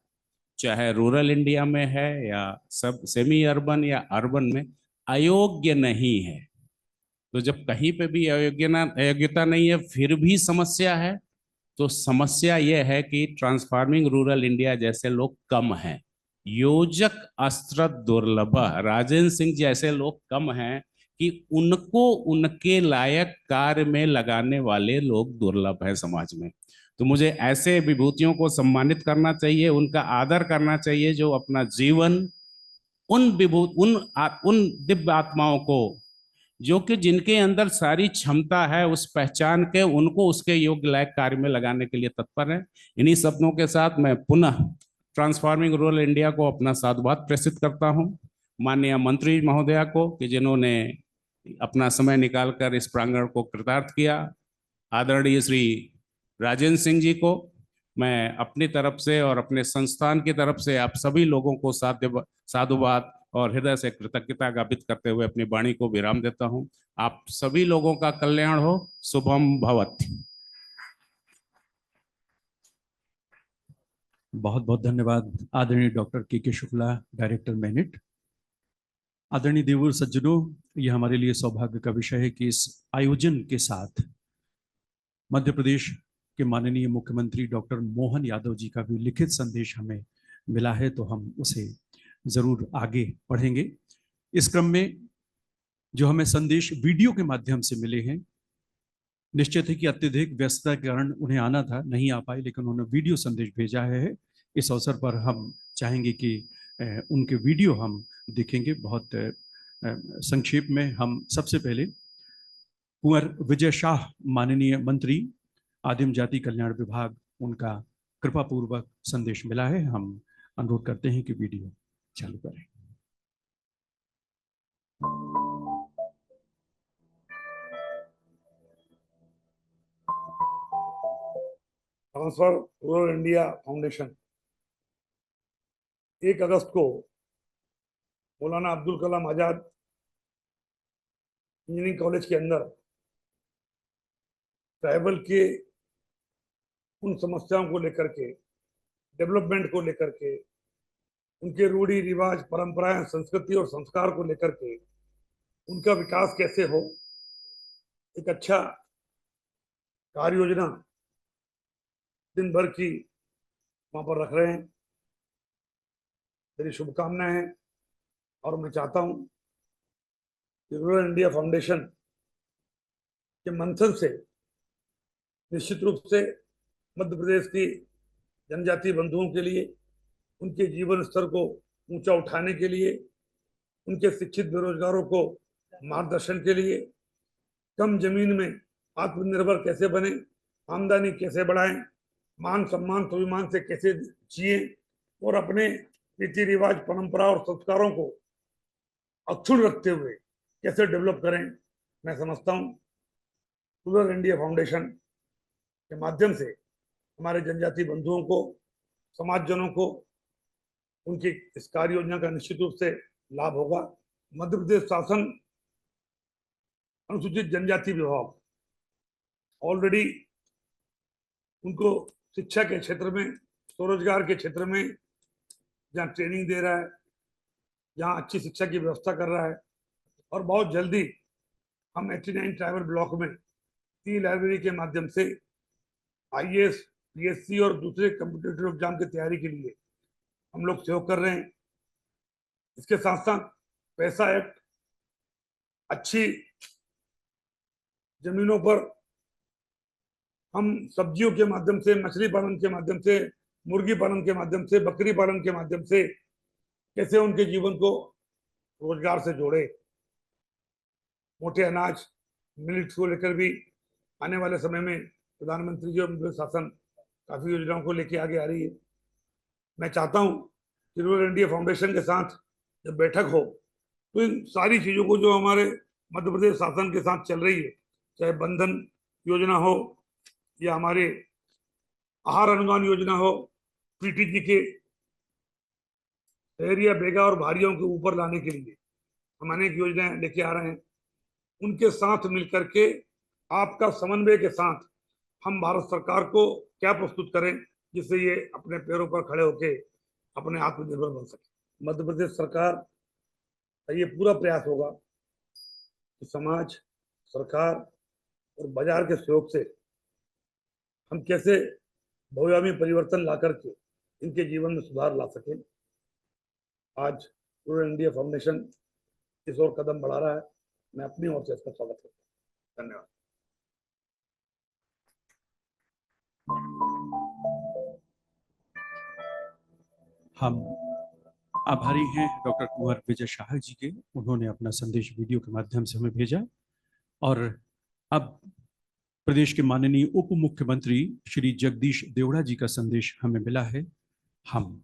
Speaker 10: चाहे रूरल इंडिया में है या सब सेमी अर्बन या अर्बन में, अयोग्य नहीं है। तो जब कहीं पे भी अयोग्यता नहीं है फिर भी समस्या है, तो समस्या यह है कि ट्रांसफॉर्मिंग रूरल इंडिया जैसे लोग कम हैं। योजक अस्त्र दुर्लभ, राजेंद्र सिंह जैसे लोग कम हैं कि उनको उनके लायक कार्य में लगाने वाले लोग दुर्लभ हैं समाज में। तो मुझे ऐसे विभूतियों को सम्मानित करना चाहिए, उनका आदर करना चाहिए जो अपना जीवन उन दिव्य आत्माओं को, जो कि जिनके अंदर सारी क्षमता है, उस पहचान के उनको उसके योग्य लायक कार्य में लगाने के लिए तत्पर है। इन्हीं शब्दों के साथ मैं पुनः ट्रांसफॉर्मिंग रूरल इंडिया को अपना साधुवाद प्रेषित करता हूं, माननीय मंत्री महोदया को कि जिन्होंने अपना समय निकालकर इस प्रांगण को कृतार्थ किया। आदरणीय श्री राजेंद्र सिंह जी को मैं अपनी तरफ से और अपने संस्थान की तरफ से आप सभी लोगों को साधुवाद और हृदय से कृतज्ञता ज्ञापित करते हुए अपनी वाणी को विराम देता हूं। आप सभी लोगों का कल्याण हो। शुभम भवति।
Speaker 8: बहुत बहुत धन्यवाद आदरणीय डॉक्टर के शुक्ला, डायरेक्टर मेनिट। आदरणीय देवूर सज्जनों, यह हमारे लिए सौभाग्य का विषय है कि इस आयोजन के साथ मध्य प्रदेश के माननीय मुख्यमंत्री डॉक्टर मोहन यादव जी का भी लिखित संदेश हमें मिला है, तो हम उसे जरूर आगे पढ़ेंगे। इस क्रम में जो हमें संदेश वीडियो के माध्यम से मिले हैं, निश्चित है कि अत्यधिक व्यस्तता के कारण उन्हें आना था, नहीं आ पाए, लेकिन उन्होंने वीडियो संदेश भेजा है। इस अवसर पर हम चाहेंगे कि उनके वीडियो हम देखेंगे। बहुत संक्षेप में हम सबसे पहले कुंवर विजय शाह, माननीय मंत्री आदिम जाति कल्याण विभाग, उनका कृपापूर्वक संदेश मिला है। हम अनुरोध करते हैं कि वीडियो चालू करें।
Speaker 11: ट्रांसफर रूरल इंडिया फाउंडेशन 1 अगस्त को मौलाना अब्दुल कलाम आजाद इंजीनियरिंग कॉलेज के अंदर ट्राइबल के उन समस्याओं को लेकर के, डेवलपमेंट को लेकर के, उनके रूढ़ी रिवाज, परंपराएं, संस्कृति और संस्कार को लेकर के उनका विकास कैसे हो, एक अच्छा कार्य योजना दिन भर की वहां पर रख रहे हैं। मेरी शुभकामनाएं हैं और मैं चाहता हूं कि रूरल इंडिया फाउंडेशन के मंथन से निश्चित रूप से मध्य प्रदेश की जनजातीय बंधुओं के लिए, उनके जीवन स्तर को ऊंचा उठाने के लिए, उनके शिक्षित बेरोजगारों को मार्गदर्शन के लिए, कम जमीन में आत्मनिर्भर कैसे बने, आमदनी कैसे बढ़ाएं, मान सम्मान स्वाभिमान से कैसे जिए और अपने रीति रिवाज, परंपरा और संस्कारों को अक्षुण्ण रखते हुए कैसे डेवलप करें। मैं समझता हूं रूरल इंडिया फाउंडेशन के माध्यम से हमारे जनजातीय बंधुओं को, समाजजनों को उनकी इस कार्य योजना का निश्चित रूप से लाभ होगा। मध्य प्रदेश शासन अनुसूचित जनजाति विभाग ऑलरेडी उनको शिक्षा के क्षेत्र में, स्वरोजगार के क्षेत्र में जहाँ ट्रेनिंग दे रहा है, जहाँ अच्छी शिक्षा की व्यवस्था कर रहा है, और बहुत जल्दी हम 89 ट्राइबल ब्लॉक में ई लाइब्रेरी के माध्यम से IAS, PSC और दूसरे कॉम्पिटिटिव एग्जाम की तैयारी के लिए हम लोग सहयोग कर रहे हैं। इसके साथ साथ पैसा एक्ट, अच्छी जमीनों पर हम सब्जियों के माध्यम से, मछली पालन के माध्यम से, मुर्गी पालन के माध्यम से, बकरी पालन के माध्यम से कैसे उनके जीवन को रोजगार से जोड़े। मोटे अनाज, मिलेट्स को लेकर भी आने वाले समय में प्रधानमंत्री जी और मध्य शासन काफी योजनाओं को लेके आगे आ रही है। मैं चाहता हूं कि रूरल इंडिया फाउंडेशन के साथ जब बैठक हो तो इन सारी चीजों को जो हमारे मध्य प्रदेश शासन के साथ चल रही है, चाहे बंधन योजना हो या हमारे आहार अनुदान योजना हो, PTG के शहरिया बेगा और भारियों के ऊपर लाने के लिए हम अनेक योजनाएं लेके आ रहे हैं। उनके साथ मिलकर के आपका समन्वय के साथ हम भारत सरकार को क्या प्रस्तुत करें जिससे ये अपने पैरों पर खड़े होके अपने आत्मनिर्भर बन सके। मध्य प्रदेश सरकार का ये पूरा प्रयास होगा कि समाज, सरकार और बाजार के सहयोग से हम कैसे बहुआयामी परिवर्तन ला करके इनके जीवन में सुधार ला सकें। आज रूरल इंडिया फाउंडेशन इस ओर कदम बढ़ा रहा है। मैं अपनी ओर से इसका स्वागत करता हूँ। धन्यवाद।
Speaker 8: हम आभारी हैं डॉक्टर कुंवर विजय शाह जी के, उन्होंने अपना संदेश वीडियो के माध्यम से हमें भेजा। और अब प्रदेश के माननीय उप मुख्यमंत्री श्री जगदीश देवड़ा जी का संदेश हमें मिला है, हम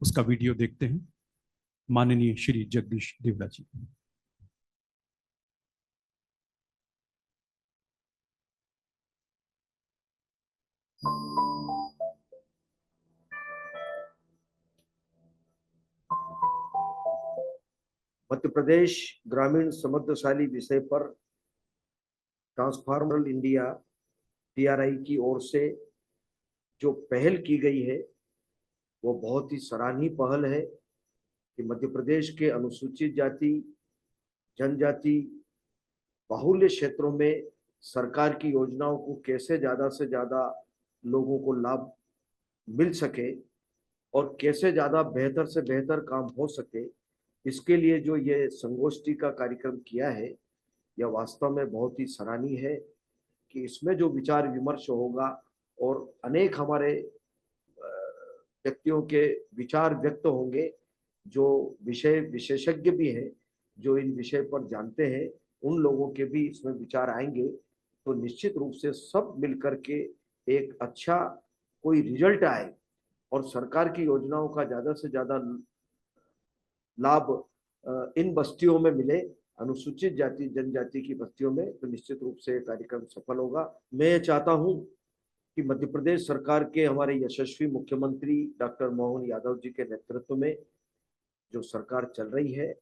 Speaker 8: उसका वीडियो देखते हैं। माननीय श्री जगदीश देवड़ा जी।
Speaker 12: मध्य प्रदेश ग्रामीण समृद्धशाली विषय पर ट्रांसफॉर्मर इंडिया TRI की ओर से जो पहल की गई है वो बहुत ही सराहनीय पहल है कि मध्य प्रदेश के अनुसूचित जाति, जनजाति बाहुल्य क्षेत्रों में सरकार की योजनाओं को कैसे ज़्यादा से ज़्यादा लोगों को लाभ मिल सके और कैसे ज़्यादा बेहतर से बेहतर काम हो सके, इसके लिए जो ये संगोष्ठी का कार्यक्रम किया है यह वास्तव में बहुत ही सराहनीय है कि इसमें जो विचार विमर्श होगा और अनेक हमारे व्यक्तियों के विचार व्यक्त होंगे, जो विषय विशेषज्ञ भी हैं, जो इन विषय पर जानते हैं, उन लोगों के भी इसमें विचार आएंगे तो निश्चित रूप से सब मिलकर के एक अच्छा कोई रिजल्ट आए और सरकार की योजनाओं का ज़्यादा से ज़्यादा लाभ इन बस्तियों में मिले, अनुसूचित जाति जनजाति की बस्तियों में, तो निश्चित रूप से कार्यक्रम सफल होगा। मैं चाहता हूं कि मध्य प्रदेश सरकार के हमारे यशस्वी मुख्यमंत्री डॉक्टर मोहन यादव जी के नेतृत्व में जो सरकार चल रही है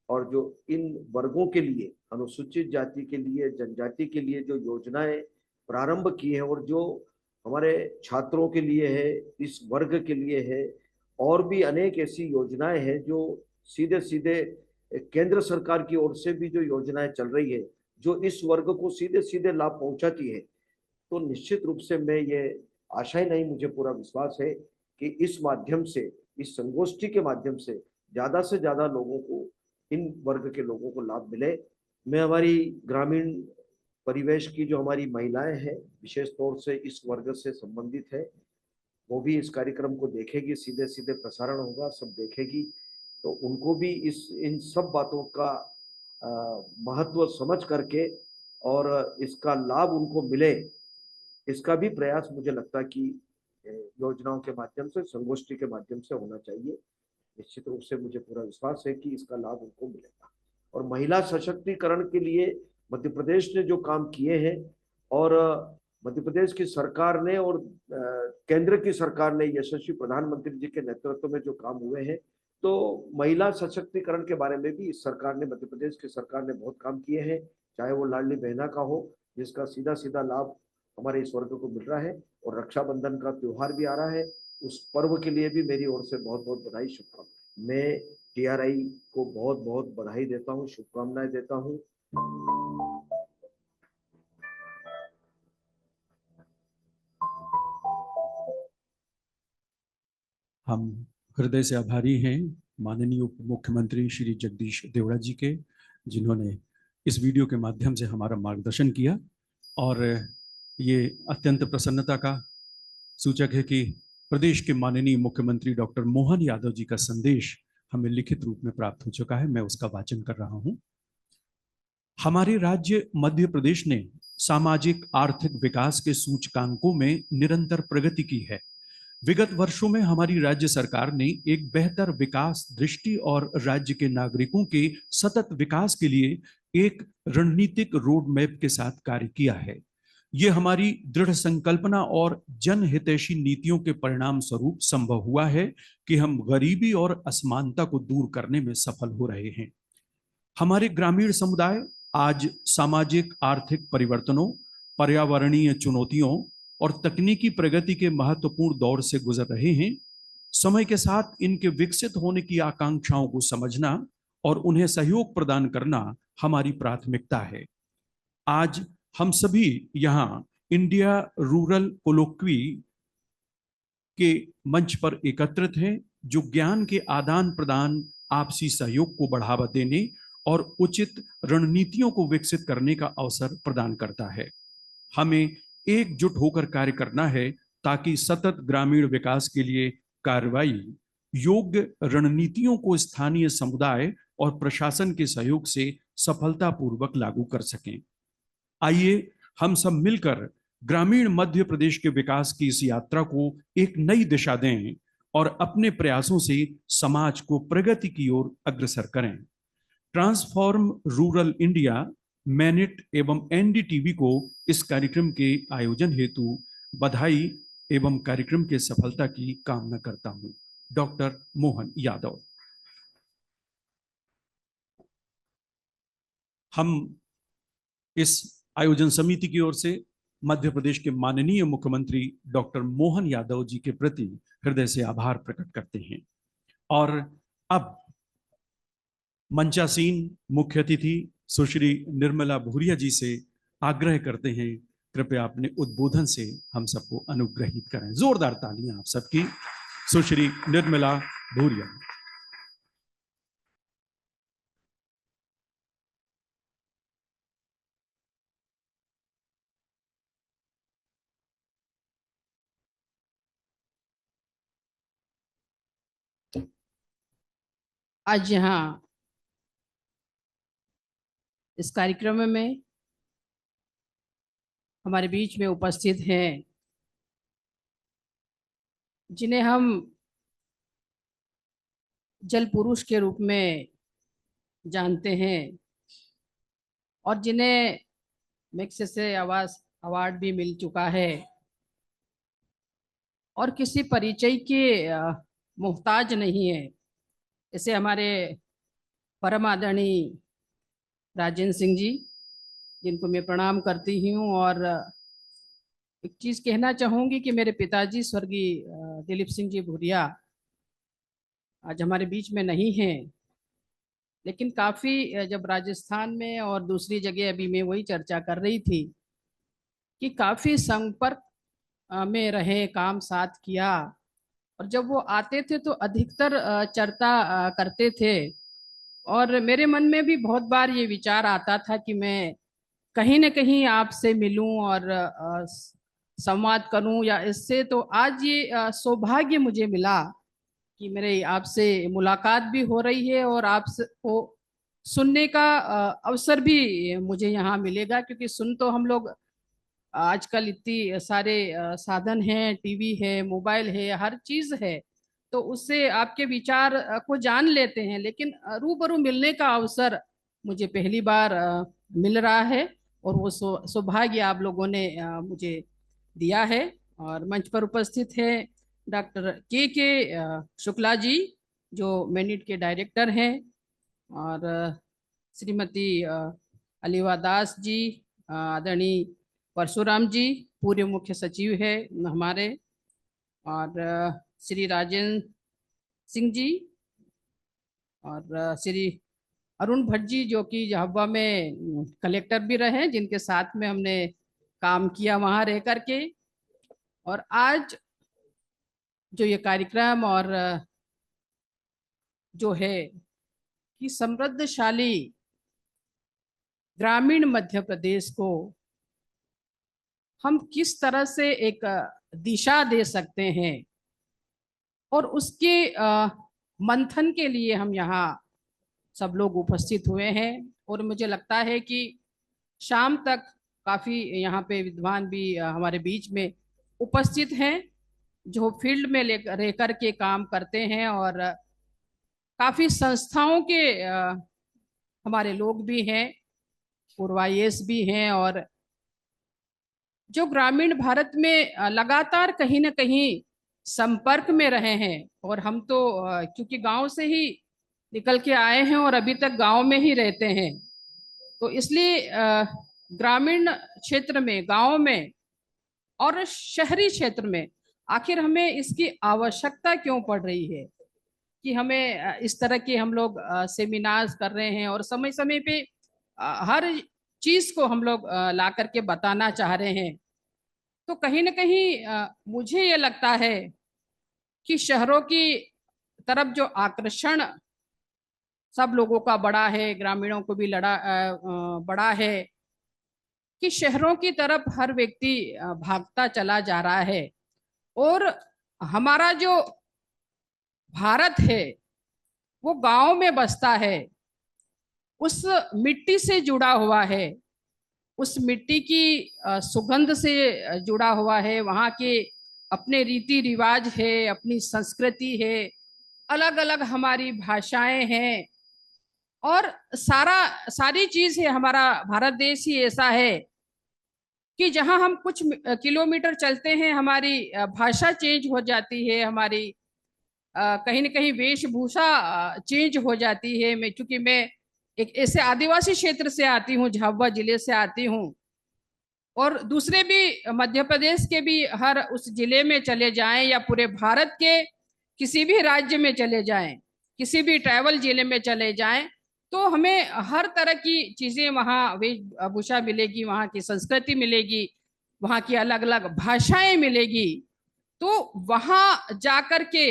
Speaker 12: और जो इन वर्गों के लिए, अनुसूचित जाति के लिए, जनजाति के लिए जो योजनाएं प्रारंभ की है और जो हमारे छात्रों के लिए है, इस वर्ग के लिए है, और भी अनेक ऐसी योजनाएं हैं जो सीधे सीधे केंद्र सरकार की ओर से भी जो योजनाएं चल रही है जो इस वर्ग को सीधे सीधे लाभ पहुंचाती है, तो निश्चित रूप से मैं ये आशा ही नहीं, मुझे पूरा विश्वास है कि इस माध्यम से, इस संगोष्ठी के माध्यम से से ज्यादा लोगों को, इन वर्ग के लोगों को लाभ मिले। मैं हमारी ग्रामीण परिवेश की जो हमारी महिलाएं हैं, विशेष तौर से इस वर्ग से संबंधित है, वो भी इस कार्यक्रम को देखेगी, सीधे सीधे प्रसारण होगा, सब देखेगी, तो उनको भी इन सब बातों का महत्व समझ करके और इसका लाभ उनको मिले, इसका भी प्रयास मुझे लगता है कि योजनाओं के माध्यम से, संगोष्ठी के माध्यम से होना चाहिए। निश्चित रूप से मुझे पूरा विश्वास है कि इसका लाभ उनको मिलेगा। और महिला सशक्तिकरण के लिए मध्य प्रदेश ने जो काम किए हैं, और मध्य प्रदेश की सरकार ने और केंद्र की सरकार ने, यशस्वी प्रधानमंत्री जी के नेतृत्व में जो काम हुए हैं, तो महिला सशक्तिकरण के बारे में भी इस सरकार ने, मध्य प्रदेश की सरकार ने बहुत काम किए हैं। चाहे वो लाडली बहना का हो, जिसका सीधा सीधा लाभ हमारे इस वर्ग को मिल रहा है, और रक्षाबंधन का त्योहार भी आ रहा है, उस पर्व के लिए भी मेरी ओर से बहुत बहुत बधाई, शुभकामनाएं। मैं TRI को बहुत बहुत बधाई देता हूँ, शुभकामनाएं देता हूँ।
Speaker 8: हम हृदय से आभारी हैं माननीय उप मुख्यमंत्री श्री जगदीश देवड़ा जी के, जिन्होंने इस वीडियो के माध्यम से हमारा मार्गदर्शन किया। और ये अत्यंत प्रसन्नता का सूचक है कि प्रदेश के माननीय मुख्यमंत्री डॉक्टर मोहन यादव जी का संदेश हमें लिखित रूप में प्राप्त हो चुका है। मैं उसका वाचन कर रहा हूं। हमारे राज्य मध्य प्रदेश ने सामाजिक आर्थिक विकास के सूचकांकों में निरंतर प्रगति की है। विगत वर्षों में हमारी राज्य सरकार ने एक बेहतर विकास दृष्टि और राज्य के नागरिकों के सतत विकास के लिए एक रणनीतिक रोड मैप के साथ कार्य किया है। ये हमारी दृढ़ संकल्पना और जनहितैषी नीतियों के परिणाम स्वरूप संभव हुआ है कि हम गरीबी और असमानता को दूर करने में सफल हो रहे हैं। हमारे ग्रामीण समुदाय आज सामाजिक आर्थिक परिवर्तनों, पर्यावरणीय चुनौतियों और तकनीकी प्रगति के महत्वपूर्ण दौर से गुजर रहे हैं। समय के साथ इनके विकसित होने की आकांक्षाओं को समझना और उन्हें सहयोग प्रदान करना हमारी प्राथमिकता है। आज हम सभी यहाँ इंडिया रूरल कोलोक्वी के मंच पर एकत्रित हैं, जो ज्ञान के आदान प्रदान, आपसी सहयोग को बढ़ावा देने और उचित रणनीतियों को विकसित करने का अवसर प्रदान करता है। हमें एकजुट होकर कार्य करना है ताकि सतत ग्रामीण विकास के लिए कार्रवाई योग्य रणनीतियों को स्थानीय समुदाय और प्रशासन के सहयोग से सफलतापूर्वक लागू कर सकें। आइए हम सब मिलकर ग्रामीण मध्य प्रदेश के विकास की इस यात्रा को एक नई दिशा दें और अपने प्रयासों से समाज को प्रगति की ओर अग्रसर करें। ट्रांसफॉर्म रूरल इंडिया, मैनिट एवं NDTV को इस कार्यक्रम के आयोजन हेतु बधाई एवं कार्यक्रम के सफलता की कामना करता हूं। डॉक्टर मोहन यादव। हम इस आयोजन समिति की ओर से मध्य प्रदेश के माननीय मुख्यमंत्री डॉक्टर मोहन यादव जी के प्रति हृदय से आभार प्रकट करते हैं। और अब मंचासीन मुख्य अतिथि सुश्री निर्मला भूरिया जी से आग्रह करते हैं, कृपया अपने उद्बोधन से हम सबको अनुग्रहित करें। जोरदार तालियां आप सबकी। सुश्री निर्मला भूरिया।
Speaker 13: आज यहाँ इस कार्यक्रम में हमारे बीच में उपस्थित हैं, जिन्हें हम जल पुरुष के रूप में जानते हैं और जिन्हें मैग्सेसे अवार्ड भी मिल चुका है और किसी परिचय के मोहताज नहीं है। ऐसे हमारे परम आदरणीय राजेंद्र सिंह जी, जिनको मैं प्रणाम करती हूँ। और एक चीज़ कहना चाहूँगी कि मेरे पिताजी स्वर्गीय दिलीप सिंह जी भूरिया आज हमारे बीच में नहीं हैं, लेकिन काफ़ी जब राजस्थान में और दूसरी जगह अभी मैं वही चर्चा कर रही थी कि काफ़ी संपर्क में रहे, काम साथ किया, और जब वो आते थे तो अधिकतर चर्चा करते थे। और मेरे मन में भी बहुत बार ये विचार आता था कि मैं कहीं न कहीं आपसे मिलूं और संवाद करूं, या इससे तो आज ये सौभाग्य मुझे मिला कि मेरे आपसे मुलाकात भी हो रही है और आपसे को सुनने का अवसर भी मुझे यहाँ मिलेगा, क्योंकि सुन तो हम लोग आजकल इतनी सारे साधन हैं, टीवी है, मोबाइल है, हर चीज़ है, तो उससे आपके विचार को जान लेते हैं, लेकिन रूबरू मिलने का अवसर मुझे पहली बार मिल रहा है, और वो सौभाग्य आप लोगों ने मुझे दिया है। और मंच पर उपस्थित है डॉक्टर के शुक्ला जी, जो मैनिट के डायरेक्टर हैं, और श्रीमती अलीवा दास जी, आदरणीय परशुराम जी पूर्व मुख्य सचिव है हमारे, और श्री राजेंद्र सिंह जी, और श्री अरुण भट्ट जी जो कि झाबुआ में कलेक्टर भी रहे, जिनके साथ में हमने काम किया वहाँ रह करके। और आज जो ये कार्यक्रम और जो है कि समृद्धशाली ग्रामीण मध्य प्रदेश को हम किस तरह से एक दिशा दे सकते हैं, और उसके मंथन के लिए हम यहाँ सब लोग उपस्थित हुए हैं। और मुझे लगता है कि शाम तक काफ़ी यहाँ पे विद्वान भी हमारे बीच में उपस्थित हैं, जो फील्ड में रह कर के काम करते हैं, और काफ़ी संस्थाओं के हमारे लोग भी हैं, पूर्व IAS भी हैं, और जो ग्रामीण भारत में लगातार कहीं ना कहीं संपर्क में रहे हैं। और हम तो क्योंकि गांव से ही निकल के आए हैं और अभी तक गांव में ही रहते हैं, तो इसलिए ग्रामीण क्षेत्र में, गांव में और शहरी क्षेत्र में आखिर हमें इसकी आवश्यकता क्यों पड़ रही है कि हमें इस तरह के हम लोग सेमिनार्स कर रहे हैं, और समय समय पे हर चीज को हम लोग ला करके बताना चाह रहे हैं। तो कहीं ना कहीं मुझे ये लगता है कि शहरों की तरफ जो आकर्षण सब लोगों का बड़ा है, ग्रामीणों को भी बड़ा है, कि शहरों की तरफ हर व्यक्ति भागता चला जा रहा है, और हमारा जो भारत है वो गांव में बसता है, उस मिट्टी से जुड़ा हुआ है, उस मिट्टी की सुगंध से जुड़ा हुआ है, वहाँ के अपने रीति रिवाज है, अपनी संस्कृति है, अलग अलग हमारी भाषाएं हैं, और सारी चीज है। हमारा भारत देश ही ऐसा है कि जहां हम कुछ किलोमीटर चलते हैं हमारी भाषा चेंज हो जाती है, हमारी कहीं न कहीं वेशभूषा चेंज हो जाती है। चूंकि मैं एक ऐसे आदिवासी क्षेत्र से आती हूँ, झाबुआ जिले से आती हूँ, और दूसरे भी मध्य प्रदेश के भी हर उस जिले में चले जाएं या पूरे भारत के किसी भी राज्य में चले जाएं, किसी भी ट्राइबल जिले में चले जाएं, तो हमें हर तरह की चीजें वहाँ वेशभूषा मिलेगी, वहाँ की संस्कृति मिलेगी, वहाँ की अलग अलग भाषाएं मिलेगी। तो वहाँ जाकर के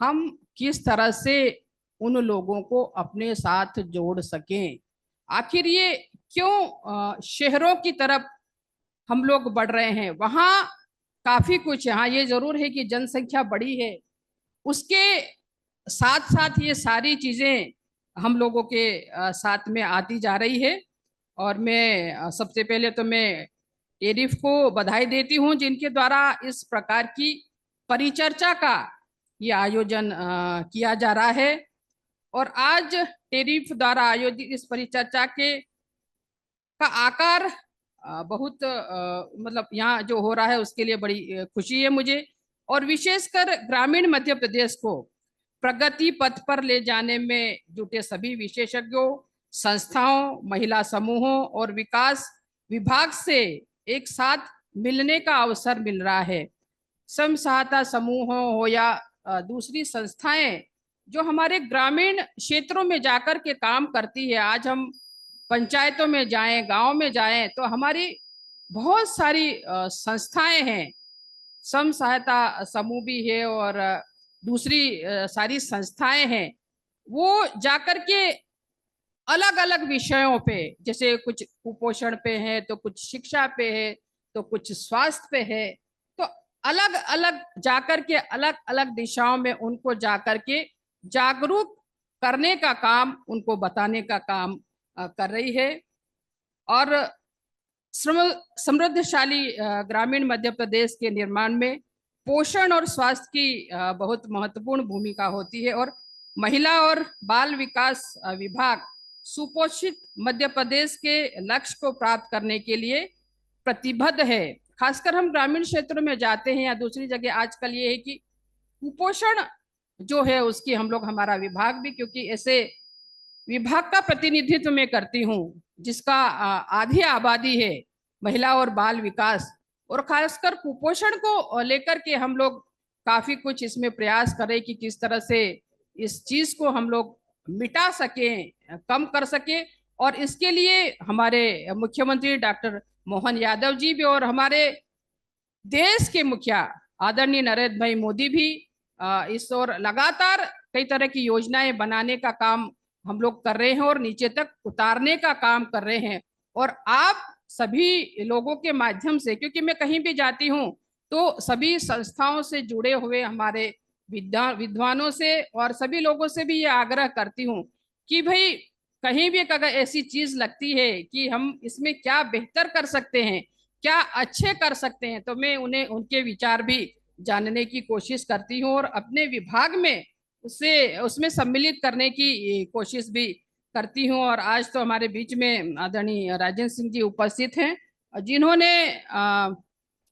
Speaker 13: हम किस तरह से उन लोगों को अपने साथ जोड़ सकें। आखिर ये क्यों शहरों की तरफ हम लोग बढ़ रहे हैं? वहाँ काफी कुछ, हाँ ये जरूर है कि जनसंख्या बड़ी है, उसके साथ साथ ये सारी चीजें हम लोगों के साथ में आती जा रही है। और मैं सबसे पहले तो मैं टेरिफ को बधाई देती हूँ, जिनके द्वारा इस प्रकार की परिचर्चा का ये आयोजन किया जा रहा है। और आज टेरिफ द्वारा आयोजित इस परिचर्चा का आकार बहुत मतलब यहाँ जो हो रहा है उसके लिए बड़ी खुशी है मुझे। और विशेषकर ग्रामीण मध्य प्रदेश को प्रगति पथ पर ले जाने में जुटे सभी विशेषज्ञों, संस्थाओं, महिला समूहों और विकास विभाग से एक साथ मिलने का अवसर मिल रहा है। स्वयं सहायता समूहों हो या दूसरी संस्थाएं जो हमारे ग्रामीण क्षेत्रों में जाकर के काम करती है। आज हम पंचायतों में जाएं, गांव में जाएं, तो हमारी बहुत सारी संस्थाएं हैं, स्वयं सहायता समूह भी है और दूसरी सारी संस्थाएं हैं। वो जाकर के अलग अलग विषयों पे, जैसे कुछ कुपोषण पे है, तो कुछ शिक्षा पे है, तो कुछ स्वास्थ्य पे है, तो अलग अलग जाकर के अलग अलग दिशाओं में उनको जाकर के जागरूक करने का काम, उनको बताने का काम कर रही है। और समृद्धशाली ग्रामीण मध्य प्रदेश के निर्माण में पोषण और स्वास्थ्य की बहुत महत्वपूर्ण भूमिका होती है। और महिला और बाल विकास विभाग सुपोषित मध्य प्रदेश के लक्ष्य को प्राप्त करने के लिए प्रतिबद्ध है। खासकर हम ग्रामीण क्षेत्रों में जाते हैं या दूसरी जगह, आजकल ये है कि कुपोषण जो है उसकी हम लोग, हमारा विभाग भी, क्योंकि ऐसे विभाग का प्रतिनिधित्व मैं करती हूँ जिसका आधी आबादी है महिला और बाल विकास, और खासकर कुपोषण को लेकर के हम लोग काफी कुछ इसमें प्रयास करें कि किस तरह से इस चीज को हम लोग मिटा सकें, कम कर सके। और इसके लिए हमारे मुख्यमंत्री डॉक्टर मोहन यादव जी भी और हमारे देश के मुखिया आदरणीय नरेंद्र भाई मोदी भी इस ओर लगातार कई तरह की योजनाएं बनाने का काम हम लोग कर रहे हैं और नीचे तक उतारने का काम कर रहे हैं। और आप सभी लोगों के माध्यम से, क्योंकि मैं कहीं भी जाती हूँ तो सभी संस्थाओं से जुड़े हुए हमारे विद्वानों से और सभी लोगों से भी ये आग्रह करती हूँ कि भाई कहीं भी अगर ऐसी चीज लगती है कि हम इसमें क्या बेहतर कर सकते हैं, क्या अच्छे कर सकते हैं, तो मैं उन्हें उनके विचार भी जानने की कोशिश करती हूँ और अपने विभाग में उसमें सम्मिलित करने की कोशिश भी करती हूँ। और आज तो हमारे बीच में आदरणीय राजेंद्र सिंह जी उपस्थित हैं, जिन्होंने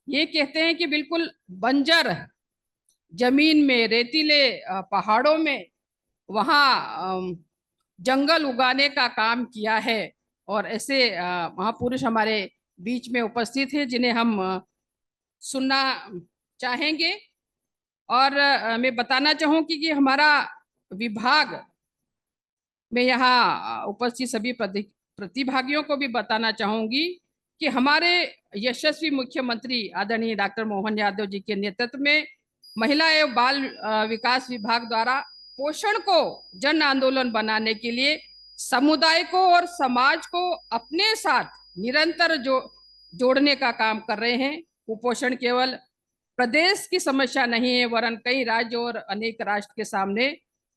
Speaker 13: ये कहते हैं कि बिल्कुल बंजर जमीन में, रेतीले पहाड़ों में वहाँ जंगल उगाने का काम किया है। और ऐसे महापुरुष हमारे बीच में उपस्थित हैं जिन्हें हम सुनना चाहेंगे। और मैं बताना चाहूंगी कि हमारा विभाग में यहाँ उपस्थित सभी प्रतिभागियों को भी बताना चाहूंगी कि हमारे यशस्वी मुख्यमंत्री आदरणीय डॉक्टर मोहन यादव जी के नेतृत्व में महिला एवं बाल विकास विभाग द्वारा पोषण को जन आंदोलन बनाने के लिए समुदाय को और समाज को अपने साथ निरंतर जोड़ने का काम कर रहे हैं। कुपोषण केवल प्रदेश की समस्या नहीं है, वरन कई राज्य और अनेक राष्ट्र के सामने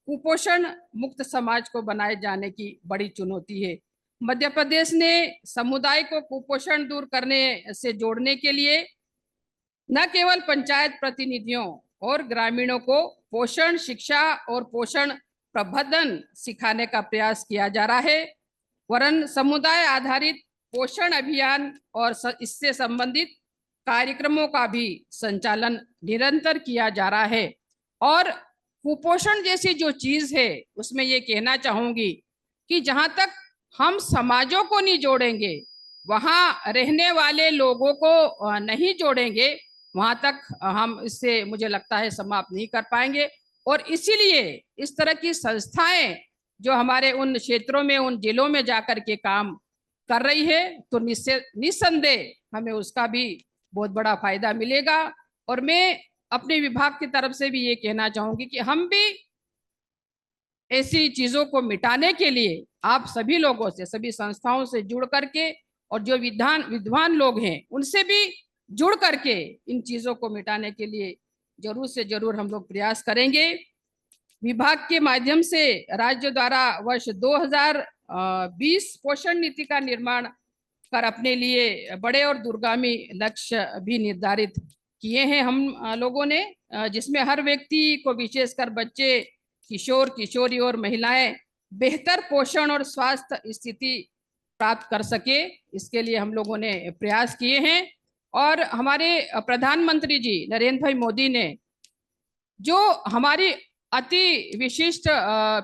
Speaker 13: कुपोषण मुक्त समाज को बनाए जाने की बड़ी चुनौती है। मध्य प्रदेश ने समुदाय को कुपोषण दूर करने से जोड़ने के लिए न केवल पंचायत प्रतिनिधियों और ग्रामीणों को पोषण शिक्षा और पोषण प्रबंधन सिखाने का प्रयास किया जा रहा है, वरन समुदाय आधारित पोषण अभियान और इससे संबंधित कार्यक्रमों का भी संचालन निरंतर किया जा रहा है। और कुपोषण जैसी जो चीज है उसमें ये कहना चाहूंगी कि जहां तक हम समाजों को नहीं जोड़ेंगे, वहां रहने वाले लोगों को नहीं जोड़ेंगे, वहां तक हम इससे मुझे लगता है समाप्त नहीं कर पाएंगे। और इसीलिए इस तरह की संस्थाएं जो हमारे उन क्षेत्रों में, उन जिलों में जाकर के काम कर रही है, तो निस्संदेह हमें उसका भी बहुत बड़ा फायदा मिलेगा। और मैं अपने विभाग की तरफ से भी ये कहना चाहूंगी कि हम भी ऐसी चीजों को मिटाने के लिए आप सभी लोगों से, सभी संस्थाओं से जुड़ करके और जो विद्वान लोग हैं उनसे भी जुड़ करके इन चीजों को मिटाने के लिए जरूर से जरूर हम लोग प्रयास करेंगे। विभाग के माध्यम से राज्य द्वारा वर्ष 2020 पोषण नीति का निर्माण कर अपने लिए बड़े और दूरगामी लक्ष्य भी निर्धारित किए हैं हम लोगों ने, जिसमें हर व्यक्ति को, विशेषकर बच्चे, किशोर किशोरी और महिलाएं बेहतर पोषण और स्वास्थ्य स्थिति प्राप्त कर सके, इसके लिए हम लोगों ने प्रयास किए हैं। और हमारे प्रधानमंत्री जी नरेंद्र भाई मोदी ने जो हमारी अति विशिष्ट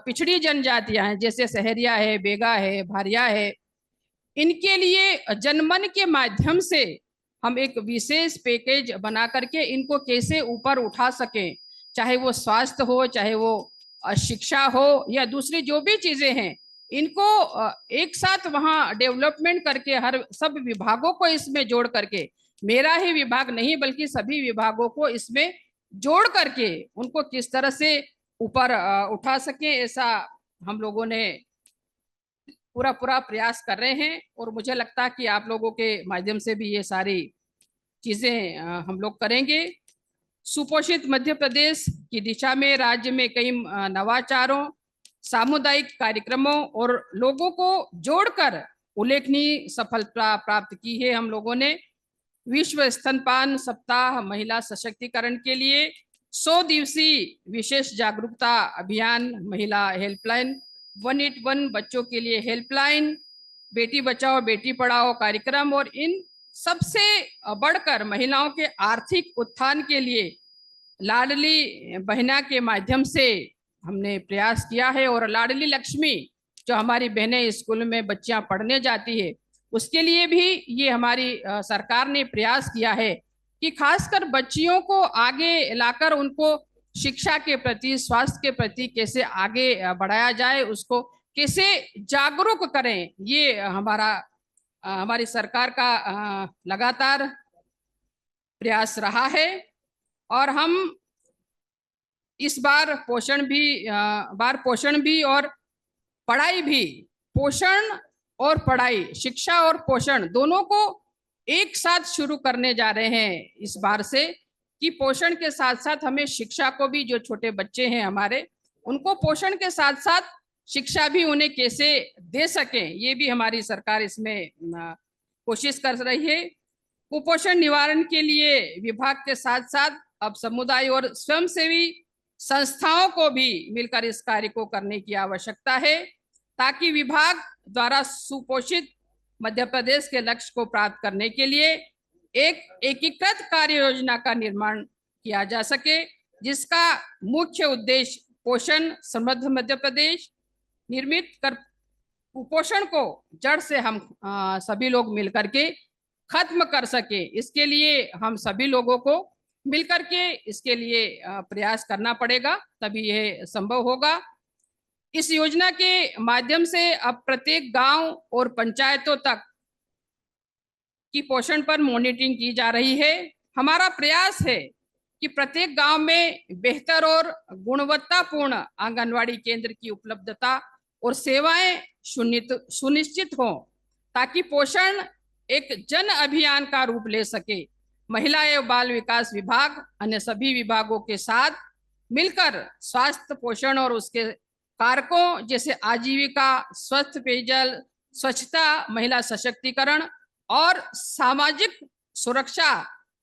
Speaker 13: पिछड़ी जनजातियां हैं, जैसे सहरिया है, बेगा है, भारिया है, इनके लिए जनमन के माध्यम से हम एक विशेष पैकेज बना करके इनको कैसे ऊपर उठा सकें, चाहे वो स्वास्थ्य हो, चाहे वो शिक्षा हो या दूसरी जो भी चीजें हैं, इनको एक साथ वहाँ डेवलपमेंट करके हर सब विभागों को इसमें जोड़ करके, मेरा ही विभाग नहीं बल्कि सभी विभागों को इसमें जोड़ करके उनको किस तरह से ऊपर उठा सके, ऐसा हम लोगों ने पूरा प्रयास कर रहे हैं। और मुझे लगता है कि आप लोगों के माध्यम से भी ये सारी चीजें हम लोग करेंगे। सुपोषित मध्य प्रदेश की दिशा में राज्य में कई नवाचारों, सामुदायिक कार्यक्रमों और लोगों को जोड़कर उल्लेखनीय सफलता प्राप्त की है। हम लोगों ने विश्व स्तनपान सप्ताह, महिला सशक्तिकरण के लिए 100 दिवसीय विशेष जागरूकता अभियान, महिला हेल्पलाइन 181, बच्चों के लिए हेल्पलाइन, बेटी बचाओ बेटी पढ़ाओ कार्यक्रम, और इन सबसे बढ़कर महिलाओं के आर्थिक उत्थान के लिए लाडली बहना के माध्यम से हमने प्रयास किया है। और लाडली लक्ष्मी जो हमारी बहनें स्कूल में बच्चियां पढ़ने जाती है, उसके लिए भी ये हमारी सरकार ने प्रयास किया है कि खासकर बच्चियों को आगे लाकर उनको शिक्षा के प्रति, स्वास्थ्य के प्रति कैसे आगे बढ़ाया जाए, उसको कैसे जागरूक करें, ये हमारी सरकार का लगातार प्रयास रहा है। और हम इस बार पोषण भी और पढ़ाई भी, पोषण और पढ़ाई, शिक्षा और पोषण दोनों को एक साथ शुरू करने जा रहे हैं इस बार से, कि पोषण के साथ साथ हमें शिक्षा को भी, जो छोटे बच्चे हैं हमारे, उनको पोषण के साथ साथ शिक्षा भी उन्हें कैसे दे सकें, ये भी हमारी सरकार इसमें कोशिश कर रही है। कुपोषण निवारण के लिए विभाग के साथ साथ अब समुदाय और स्वयंसेवी संस्थाओं को भी मिलकर इस कार्य को करने की आवश्यकता है, ताकि विभाग द्वारा सुपोषित मध्य प्रदेश के लक्ष्य को प्राप्त करने के लिए एक एकीकृत कार्य योजना का निर्माण किया जा सके, जिसका मुख्य उद्देश्य पोषण समृद्ध मध्य प्रदेश निर्मित कर कुपोषण को जड़ से हम सभी लोग मिलकर के खत्म कर सके। इसके लिए हम सभी लोगों को मिलकर के इसके लिए प्रयास करना पड़ेगा, तभी यह संभव होगा। इस योजना के माध्यम से अब प्रत्येक गांव और पंचायतों तक की पोषण पर मॉनिटरिंग की जा रही है। हमारा प्रयास है कि प्रत्येक गांव में बेहतर और गुणवत्तापूर्ण आंगनवाड़ी केंद्र की उपलब्धता और सेवाएं सुनिश्चित हो, ताकि पोषण एक जन अभियान का रूप ले सके। महिला एवं बाल विकास विभाग अन्य सभी विभागों के साथ मिलकर स्वास्थ्य, पोषण और उसके कारकों जैसे आजीविका, स्वस्थ पेयजल, स्वच्छता, महिला सशक्तिकरण और सामाजिक सुरक्षा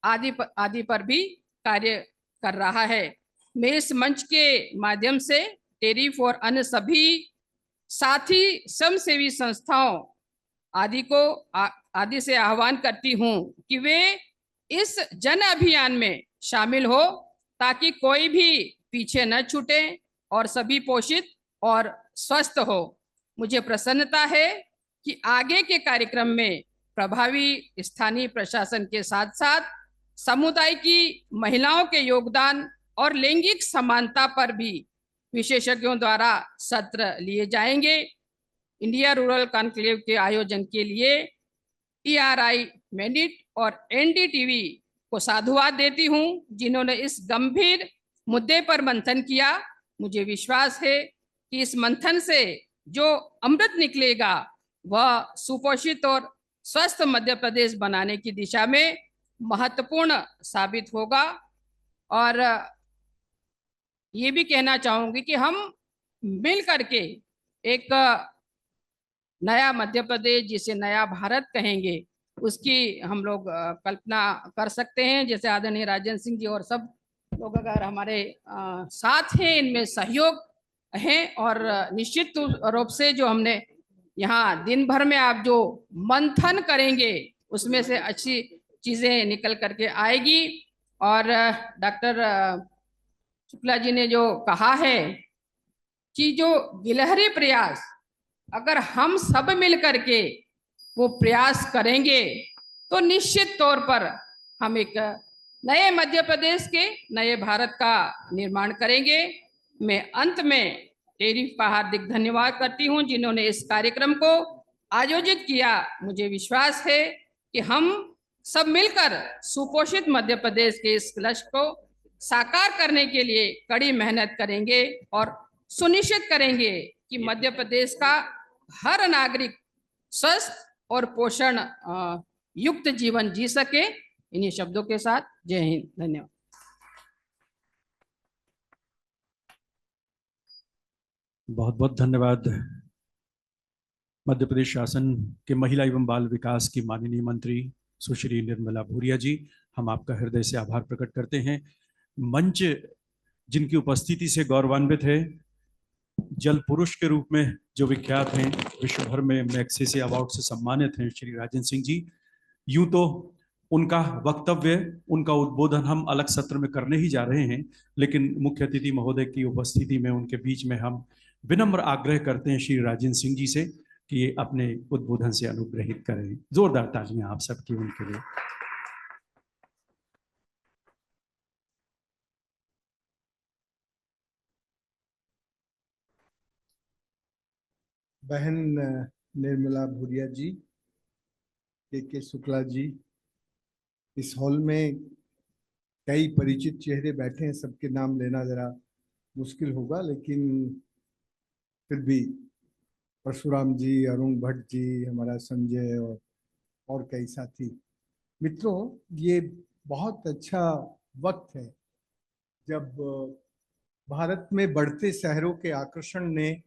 Speaker 13: आदि पर भी कार्य कर रहा है। मैं इस मंच के माध्यम से टेरिफ और अन्य सभी साथी स्वयंसेवी संस्थाओं आदि से आह्वान करती हूं कि वे इस जन अभियान में शामिल हो, ताकि कोई भी पीछे न छूटे और सभी पोषित और स्वस्थ हो। मुझे प्रसन्नता है कि आगे के कार्यक्रम में प्रभावी स्थानीय प्रशासन के साथ साथ समुदाय की महिलाओं के योगदान और लैंगिक समानता पर भी विशेषज्ञों द्वारा सत्र लिए जाएंगे। इंडिया रूरल कॉन्क्लेव के आयोजन के लिए TRI मैंडेट और NDTV को साधुवाद देती हूं, जिन्होंने इस गंभीर मुद्दे पर मंथन किया। मुझे विश्वास है कि इस मंथन से जो अमृत निकलेगा वह सुपोषित और स्वस्थ मध्य प्रदेश बनाने की दिशा में महत्वपूर्ण साबित होगा। और ये भी कहना चाहूंगी कि हम मिल करके एक नया मध्य प्रदेश, जिसे नया भारत कहेंगे, उसकी हम लोग कल्पना कर सकते हैं। जैसे आदरणीय राजेंद्र सिंह जी और सब लोग अगर हमारे साथ हैं, इनमें सहयोग है, और निश्चित रूप से जो हमने यहाँ दिन भर में आप जो मंथन करेंगे उसमें से अच्छी चीजें निकल करके आएगी। और डॉक्टर शुक्ला जी ने जो कहा है कि जो गिलहरी प्रयास अगर हम सब मिल करके वो प्रयास करेंगे तो निश्चित तौर पर हम एक नए मध्य प्रदेश के, नए भारत का निर्माण करेंगे। मैं अंत में टेरिफ का हार्दिक धन्यवाद करती हूं जिन्होंने इस कार्यक्रम को आयोजित किया। मुझे विश्वास है कि हम सब मिलकर सुपोषित मध्य प्रदेश के इस लक्ष्य को साकार करने के लिए कड़ी मेहनत करेंगे और सुनिश्चित करेंगे कि मध्य प्रदेश का हर नागरिक स्वस्थ और पोषण युक्त जीवन जी सके। इन्हीं शब्दों के साथ जय हिंद, धन्यवाद।
Speaker 8: बहुत बहुत धन्यवाद मध्य प्रदेश शासन के महिला एवं बाल विकास की माननीय मंत्री सुश्री निर्मला भूरिया जी। हम आपका हृदय से आभार प्रकट करते हैं। मंच जिनकी उपस्थिति से गौरवान्वित है, जल पुरुष के रूप में जो विख्यात हैं, विश्व भर में मैग्सेसे अवार्ड से सम्मानित हैं श्री राजेंद्र सिंह जी। यूं तो उनका वक्तव्य, उनका उद्बोधन हम अलग सत्र में करने ही जा रहे हैं, लेकिन मुख्य अतिथि महोदय की उपस्थिति में उनके बीच में हम विनम्र आग्रह करते हैं श्री राजेंद्र सिंह जी से कि ये अपने उद्बोधन से अनुग्रहित करें। जोरदार तालियां आप सबकी उनके लिए।
Speaker 14: बहन निर्मला भूरिया जी, के शुक्ला जी, इस हॉल में कई परिचित चेहरे बैठे हैं, सबके नाम लेना जरा मुश्किल होगा, लेकिन फिर भी परशुराम जी, अरुण भट्ट जी, हमारा संजय और कई साथी मित्रों, ये बहुत अच्छा वक्त है जब भारत में बढ़ते शहरों के आकर्षण ने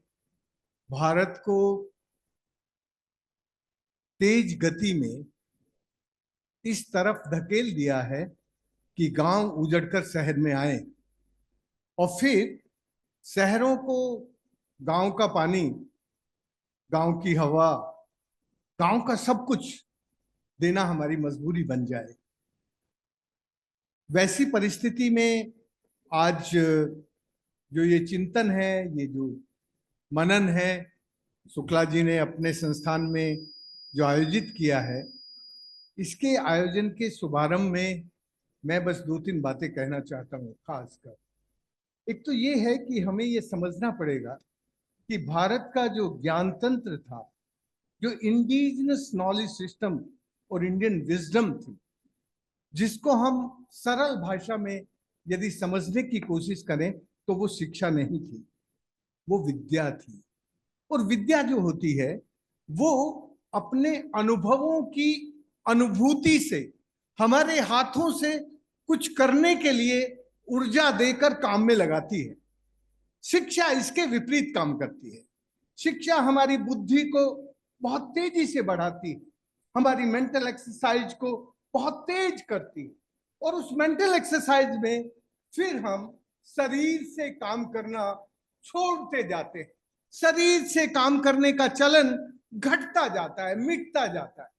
Speaker 14: भारत को तेज गति में इस तरफ धकेल दिया है कि गांव उजड़कर शहर में आए और फिर शहरों को गांव का पानी, गांव की हवा, गांव का सब कुछ देना हमारी मजबूरी बन जाए। वैसी परिस्थिति में आज जो ये चिंतन है, ये जो मनन है, शुक्ला जी ने अपने संस्थान में जो आयोजित किया है, इसके आयोजन के शुभारंभ में मैं बस 2-3 बातें कहना चाहता हूँ। खासकर एक तो ये है कि हमें ये समझना पड़ेगा कि भारत का जो ज्ञान तंत्र था, जो इंडिजिनस नॉलेज सिस्टम और इंडियन विजडम थी, जिसको हम सरल भाषा में यदि समझने की कोशिश करें तो वो शिक्षा नहीं थी, वो विद्या थी। और विद्या जो होती है वो अपने अनुभवों की अनुभूति से, हमारे हाथों से कुछ करने के लिए ऊर्जा देकर काम में लगाती है। शिक्षा इसके विपरीत काम करती है। शिक्षा हमारी बुद्धि को बहुत तेजी से बढ़ाती है, हमारी मेंटल एक्सरसाइज को बहुत तेज करती है, और उस मेंटल एक्सरसाइज में फिर हम शरीर से काम करना छोड़ते जाते हैं। शरीर से काम करने का चलन घटता जाता है, मिटता जाता है।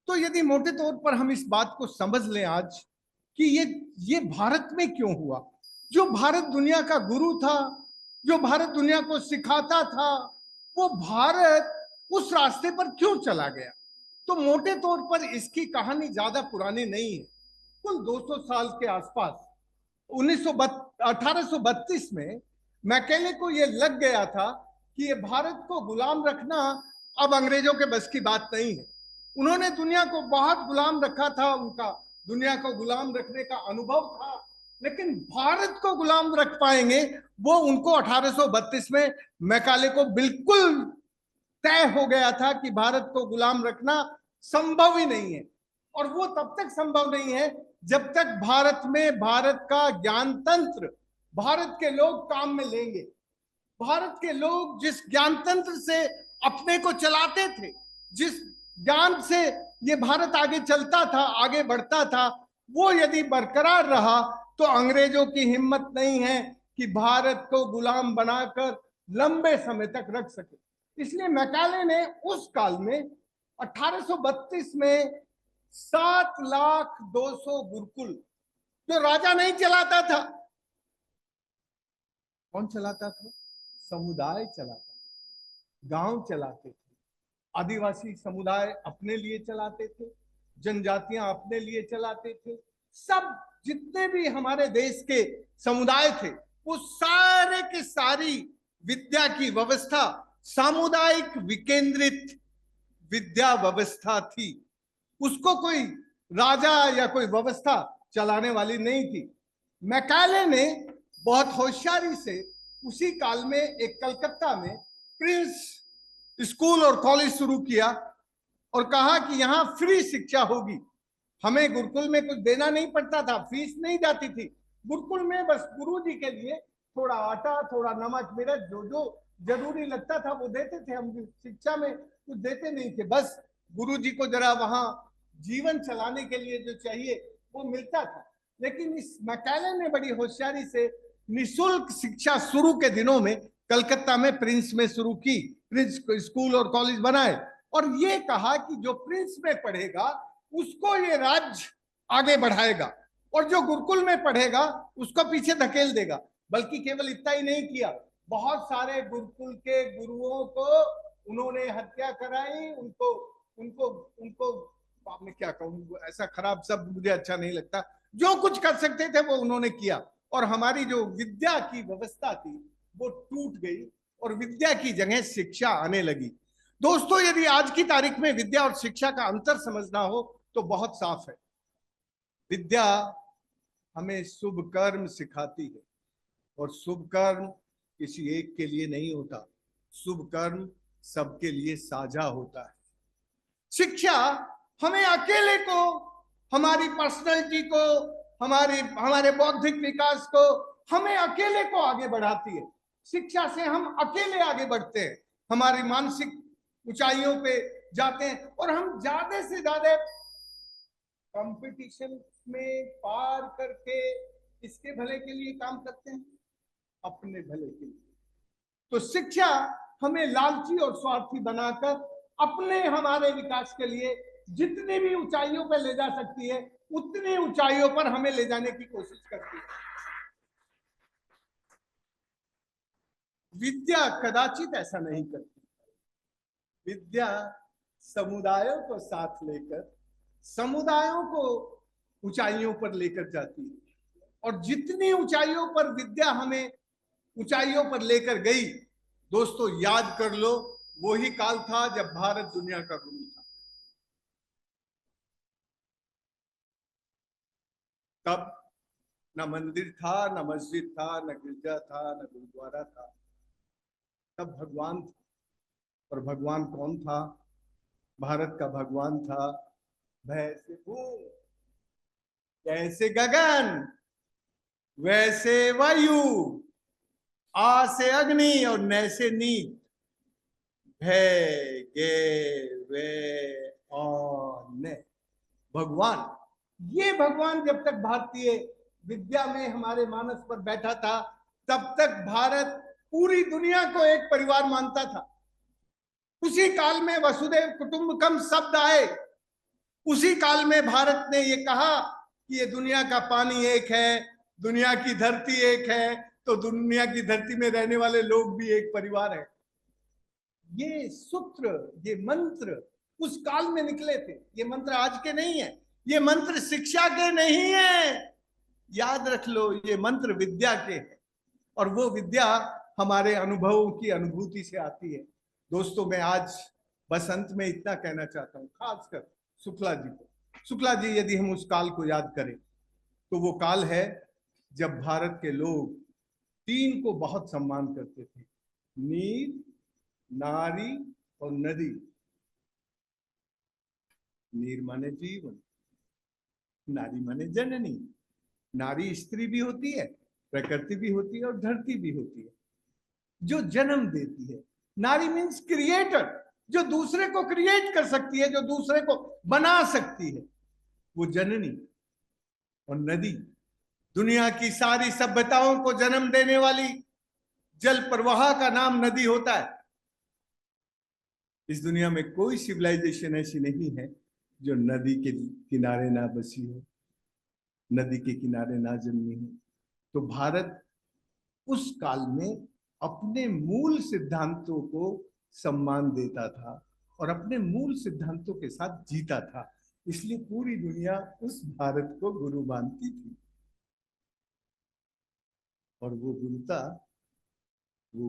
Speaker 14: तो यदि मोटे तौर पर हम इस बात को समझ लें आज कि ये भारत में क्यों हुआ, जो भारत दुनिया का गुरु था, जो भारत दुनिया को सिखाता था, वो भारत उस रास्ते पर क्यों चला गया, तो मोटे तौर पर इसकी कहानी ज्यादा पुरानी नहीं है। कुल 200 साल के आसपास 1832 में मैकेले को ये लग गया था कि ये भारत को गुलाम रखना अब अंग्रेजों के बस की बात नहीं है। उन्होंने दुनिया को बहुत गुलाम रखा था, उनका दुनिया को गुलाम रखने का अनुभव था, लेकिन भारत को गुलाम रख पाएंगे वो उनको 1832 में मैकाले को बिल्कुल तय हो गया था कि भारत को गुलाम रखना संभव ही नहीं है। और वो तब तक संभव नहीं है जब तक भारत में भारत का ज्ञान तंत्र भारत के लोग काम में लेंगे। भारत के लोग जिस ज्ञान तंत्र से अपने को चलाते थे, जिस ज्ञान से ये भारत आगे चलता था, आगे बढ़ता था, वो यदि बरकरार रहा तो अंग्रेजों की हिम्मत नहीं है कि भारत को गुलाम बनाकर लंबे समय तक रख सके। इसलिए मैकाले ने उस काल में 1832 में 7,200,000 गुरुकुल, जो राजा नहीं चलाता था, कौन चलाता था? समुदाय चलाता था, गांव चलाते थे, आदिवासी समुदाय अपने लिए चलाते थे, जनजातियां अपने लिए चलाते थे। सब जितने भी हमारे देश के समुदाय थे वो सारे की सारी विद्या की व्यवस्था सामुदायिक विकेंद्रित विद्या व्यवस्था थी। उसको कोई राजा या कोई व्यवस्था चलाने वाली नहीं थी। मैकाले ने बहुत होशियारी से उसी काल में एक कलकत्ता में प्रिंस स्कूल और कॉलेज शुरू किया और कहा कि यहाँ फ्री शिक्षा होगी। हमें गुरुकुल में कुछ देना नहीं पड़ता था, फीस नहीं जाती थी। गुरुकुल में बस गुरुजी के लिए थोड़ा आटा, थोड़ा नमक, मिर्च, जो जो जरूरी लगता था वो देते थे। हम शिक्षा में कुछ देते नहीं थे, बस गुरुजी को जरा वहां जीवन चलाने के लिए जो चाहिए वो मिलता था। लेकिन इस मैकाले ने बड़ी होशियारी से निःशुल्क शिक्षा शुरू के दिनों में कलकत्ता में प्रिंस में शुरू की। प्रिंस स्कूल और कॉलेज बनाए और ये कहा कि जो प्रिंस में पढ़ेगा उसको ये राज्य आगे बढ़ाएगा और जो गुरुकुल में पढ़ेगा उसको पीछे धकेल देगा। बल्कि केवल इतना ही नहीं किया, बहुत सारे गुरुकुल के गुरुओं को उन्होंने हत्या कराई। उनको उनको उनको मैं क्या कहूँ, ऐसा खराब शब्द मुझे अच्छा नहीं लगता। जो कुछ कर सकते थे वो उन्होंने किया और हमारी जो विद्या की व्यवस्था थी वो टूट गई और विद्या की जगह शिक्षा आने लगी। दोस्तों, यदि आज की तारीख में विद्या और शिक्षा का अंतर समझना हो तो बहुत साफ है। विद्या हमें शुभ कर्म सिखाती है और शुभ कर्म किसी एक के लिए नहीं होता, शुभ कर्म सबके लिए साझा होता है। शिक्षा हमें अकेले को, हमारी पर्सनैलिटी को, हमारे बौद्धिक विकास को, हमें अकेले को आगे बढ़ाती है। शिक्षा से हम अकेले आगे बढ़ते हैं, हमारी मानसिक ऊंचाइयों पे जाते हैं और हम ज्यादा से ज्यादा कंपटीशन में पार करके इसके भले के लिए काम करते हैं, अपने भले के लिए। तो शिक्षा हमें लालची और स्वार्थी बनाकर अपने हमारे विकास के लिए जितनी भी ऊंचाइयों पर ले जा सकती है उतनी ऊंचाइयों पर हमें ले जाने की कोशिश करती है। विद्या कदाचित ऐसा नहीं करती। विद्या समुदायों को साथ लेकर समुदायों को ऊंचाइयों पर लेकर जाती है और जितनी ऊंचाइयों पर विद्या हमें ऊंचाइयों पर लेकर गई, दोस्तों याद कर लो, वही काल था जब भारत दुनिया का गुरु था। तब न मंदिर था, न मस्जिद था, न गिरजा था, न गुरुद्वारा था। तब भगवान था। और भगवान कौन था? भारत का भगवान था वैसे भूमि, जैसे गगन वैसे वायु, आ से अग्नि और न से नीत, भय गे वे और न। भगवान, ये भगवान जब तक भारतीय विद्या में हमारे मानस पर बैठा था तब तक भारत पूरी दुनिया को एक परिवार मानता था। उसी काल में वसुदेव कुटुंबकम शब्द आए, उसी काल में भारत ने ये कहा कि ये दुनिया का पानी एक है, दुनिया की धरती एक है, तो दुनिया की धरती में रहने वाले लोग भी एक परिवार है। ये सूत्र, ये मंत्र उस काल में निकले थे। ये मंत्र आज के नहीं है, ये मंत्र शिक्षा के नहीं है, याद रख लो, ये मंत्र विद्या के हैं और वो विद्या हमारे अनुभवों की अनुभूति से आती है। दोस्तों, मैं आज बस अंत में इतना कहना चाहता हूँ, खासकर शुक्ला जी को। शुक्ला जी, यदि हम उस काल को याद करें तो वो काल है जब भारत के लोग तीन को बहुत सम्मान करते थे, नीर, नारी और नदी। नीर माने जीवन, नारी माने जननी। नारी स्त्री भी होती है, प्रकृति भी होती है और धरती भी होती है, जो जन्म देती है। नारी मीन्स क्रिएटर, जो दूसरे को क्रिएट कर सकती है, जो दूसरे को बना सकती है, वो जननी। और नदी, दुनिया की सारी सभ्यताओं को जन्म देने वाली जल प्रवाह का नाम नदी होता है। इस दुनिया में कोई सिविलाइजेशन ऐसी नहीं है जो नदी के किनारे ना बसी हो, नदी के किनारे ना जन्मी हो। तो भारत उस काल में अपने मूल सिद्धांतों को सम्मान देता था और अपने मूल सिद्धांतों के साथ जीता था, इसलिए पूरी दुनिया उस भारत को गुरु मानती थी। और वो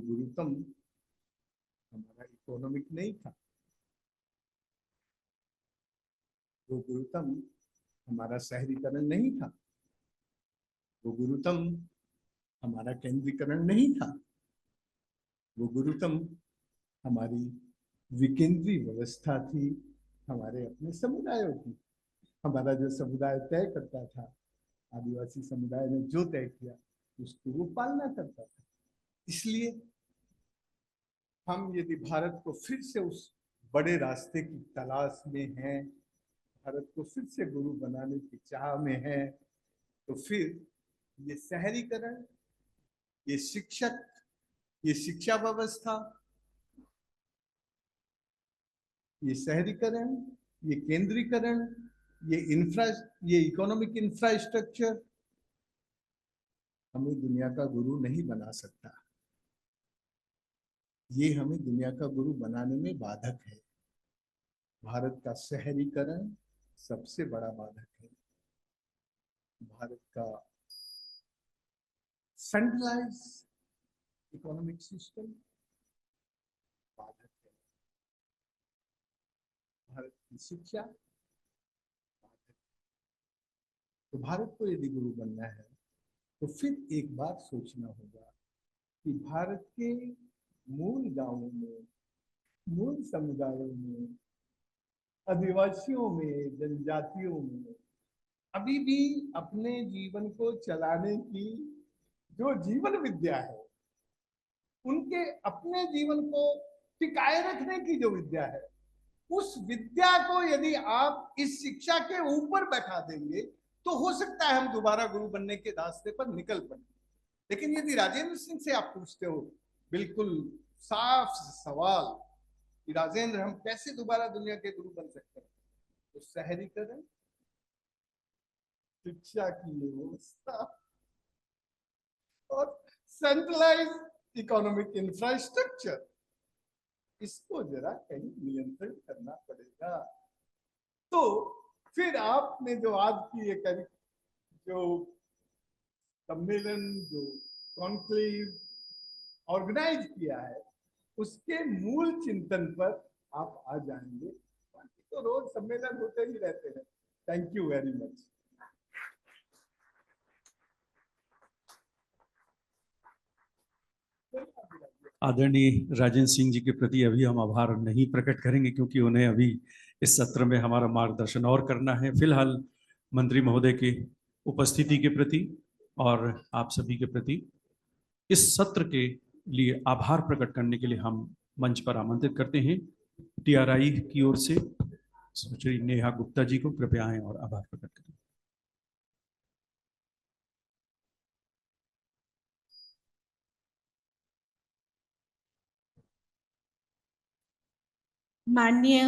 Speaker 14: गुरुतम हमारा इकोनॉमिक नहीं था, वो गुरुतम हमारा शहरीकरण नहीं था, वो गुरुतम हमारा केंद्रीकरण नहीं था, वो गुरुतम हमारी विकेंद्री व्यवस्था थी हमारे अपने समुदायों की। हमारा जो समुदाय तय करता था, आदिवासी समुदाय ने जो तय किया उसकी वो पालना करता था। इसलिए हम यदि भारत को फिर से उस बड़े रास्ते की तलाश में हैं, भारत को फिर से गुरु बनाने की चाह में हैं, तो फिर ये शहरीकरण, ये शिक्षक, ये शिक्षा व्यवस्था, ये शहरीकरण, ये केंद्रीकरण, ये इकोनॉमिक इंफ्रास्ट्रक्चर हमें दुनिया का गुरु नहीं बना सकता। ये हमें दुनिया का गुरु बनाने में बाधक है। भारत का शहरीकरण सबसे बड़ा बाधक है। भारत का सेंट्रलाइज इकोनॉमिक सिस्टम बाधक है। भारत की शिक्षा बाधक है। तो भारत को यदि गुरु बनना है तो फिर एक बात सोचना होगा कि भारत के मूल गांवों में, मूल समुदायों में, आदिवासियों में, जनजातियों में अभी भी अपने जीवन को चलाने की जो जीवन विद्या है, उनके अपने जीवन को टिकाए रखने की जो विद्या है, उस विद्या को यदि आप इस शिक्षा के ऊपर बैठा देंगे तो हो सकता है हम दोबारा गुरु बनने के रास्ते पर निकल पड़े। लेकिन यदि राजेंद्र सिंह से आप पूछते हो बिल्कुल साफ सवाल कि राजेंद्र हम कैसे दोबारा दुनिया के गुरु बन सकते हैं, तो शहरीकरण, शिक्षा की व्यवस्था और सेंट्रलाइज इकोनॉमिक इंफ्रास्ट्रक्चर, इसको जरा कहीं नियंत्रण करना पड़ेगा। तो फिर आपने जो आज की एक जो सम्मेलन, जो कॉन्क्लेव ऑर्गेनाइज किया है, उसके मूल चिंतन पर आप आ जाएंगे। बाकी तो रोज सम्मेलन होते ही रहते हैं। Thank you very much.
Speaker 8: आदरणीय राजेंद्र सिंह जी के प्रति अभी हम आभार नहीं प्रकट करेंगे क्योंकि उन्हें अभी इस सत्र में हमारा मार्गदर्शन और करना है। फिलहाल मंत्री महोदय की उपस्थिति के प्रति और आप सभी के प्रति इस सत्र के लिए आभार प्रकट करने के लिए हम मंच पर आमंत्रित करते हैं टीआरआई की ओर से श्री नेहा गुप्ता जी को। कृपया आएं और आभार प्रकट करें।
Speaker 15: माननीय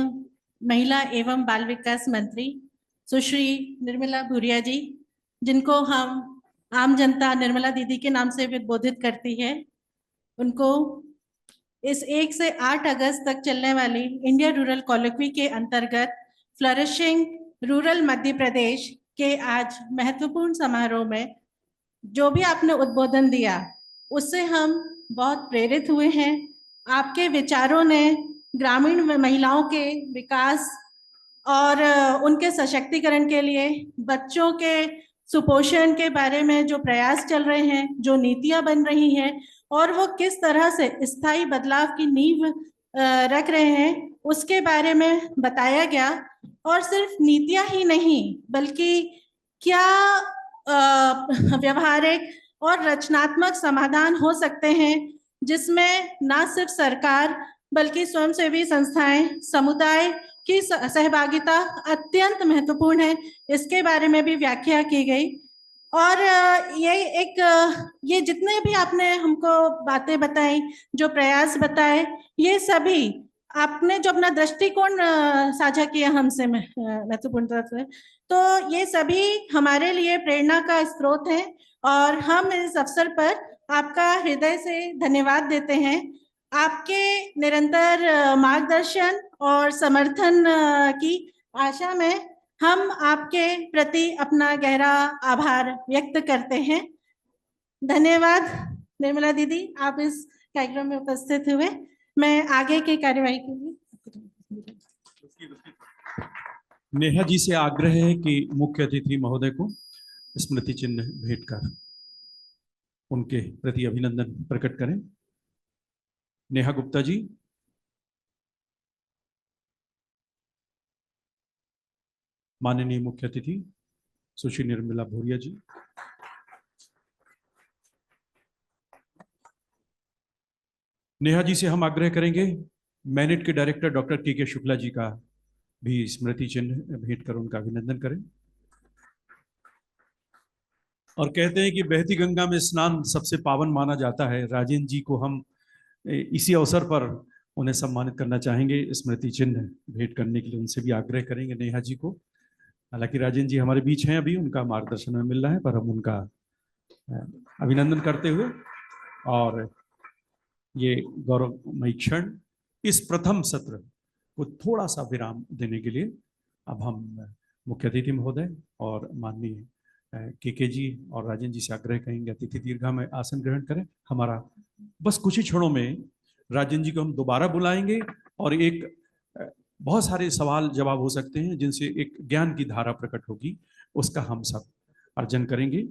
Speaker 15: महिला एवं बाल विकास मंत्री सुश्री निर्मला भूरिया जी, जिनको हम आम जनता निर्मला दीदी के नाम से संबोधित करती है, उनको इस 1 से 8 अगस्त तक चलने वाली इंडिया रूरल कॉलोक्वी के अंतर्गत फ्लरिशिंग रूरल मध्य प्रदेश के आज महत्वपूर्ण समारोह में जो भी आपने उद्बोधन दिया, उससे हम बहुत प्रेरित हुए हैं। आपके विचारों ने ग्रामीण महिलाओं के विकास और उनके सशक्तिकरण के लिए बच्चों के सुपोषण के बारे में जो प्रयास चल रहे हैं, जो नीतियां बन रही हैं और वो किस तरह से स्थायी बदलाव की नींव रख रहे हैं, उसके बारे में बताया गया। और सिर्फ नीतियां ही नहीं बल्कि क्या व्यवहारिक और रचनात्मक समाधान हो सकते हैं जिसमें ना सिर्फ सरकार बल्कि स्वयंसेवी संस्थाएं, समुदाय की सहभागिता अत्यंत महत्वपूर्ण है, इसके बारे में भी व्याख्या की गई। और ये जितने भी आपने हमको बातें बताई, जो प्रयास बताए, ये सभी आपने जो अपना दृष्टिकोण साझा किया हमसे महत्वपूर्ण से, तो ये सभी हमारे लिए प्रेरणा का स्रोत है और हम इस अवसर पर आपका हृदय से धन्यवाद देते हैं। आपके निरंतर मार्गदर्शन और समर्थन की आशा में हम आपके प्रति अपना गहरा आभार व्यक्त करते हैं। धन्यवाद निर्मला दीदी, आप इस कार्यक्रम में उपस्थित हुए। मैं आगे की कार्यवाही के लिए
Speaker 8: नेहा जी से आग्रह है कि मुख्य अतिथि महोदय को स्मृति चिन्ह भेंट कर उनके प्रति अभिनंदन प्रकट करें। नेहा गुप्ता जी। माननीय मुख्य अतिथि सुश्री निर्मला भूरिया जी। नेहा जी से हम आग्रह करेंगे मैनेट के डायरेक्टर डॉक्टर के शुक्ला जी का भी स्मृति चिन्ह भेंट कर उनका अभिनंदन करें। और कहते हैं कि बहती गंगा में स्नान सबसे पावन माना जाता है। राजेंद्र जी को हम इसी अवसर पर उन्हें सम्मानित करना चाहेंगे, स्मृति चिन्ह भेंट करने के लिए उनसे भी आग्रह करेंगे नेहा जी को। हालांकि राजेंद्र जी हमारे बीच हैं, अभी उनका मार्गदर्शन में मिल रहा है, पर हम उनका अभिनंदन करते हुए और ये गौरवमयी क्षण इस प्रथम सत्र को थोड़ा सा विराम देने के लिए अब हम मुख्य अतिथि महोदय और माननीय के जी और राजेंद्र जी से आग्रह करेंगे अतिथि दीर्घा में आसन ग्रहण करें। हमारा बस कुछ ही क्षणों में राजेंद्र जी को हम दोबारा बुलाएंगे और एक बहुत सारे सवाल जवाब हो सकते हैं जिनसे एक ज्ञान की धारा प्रकट होगी, उसका हम सब अर्जन करेंगे।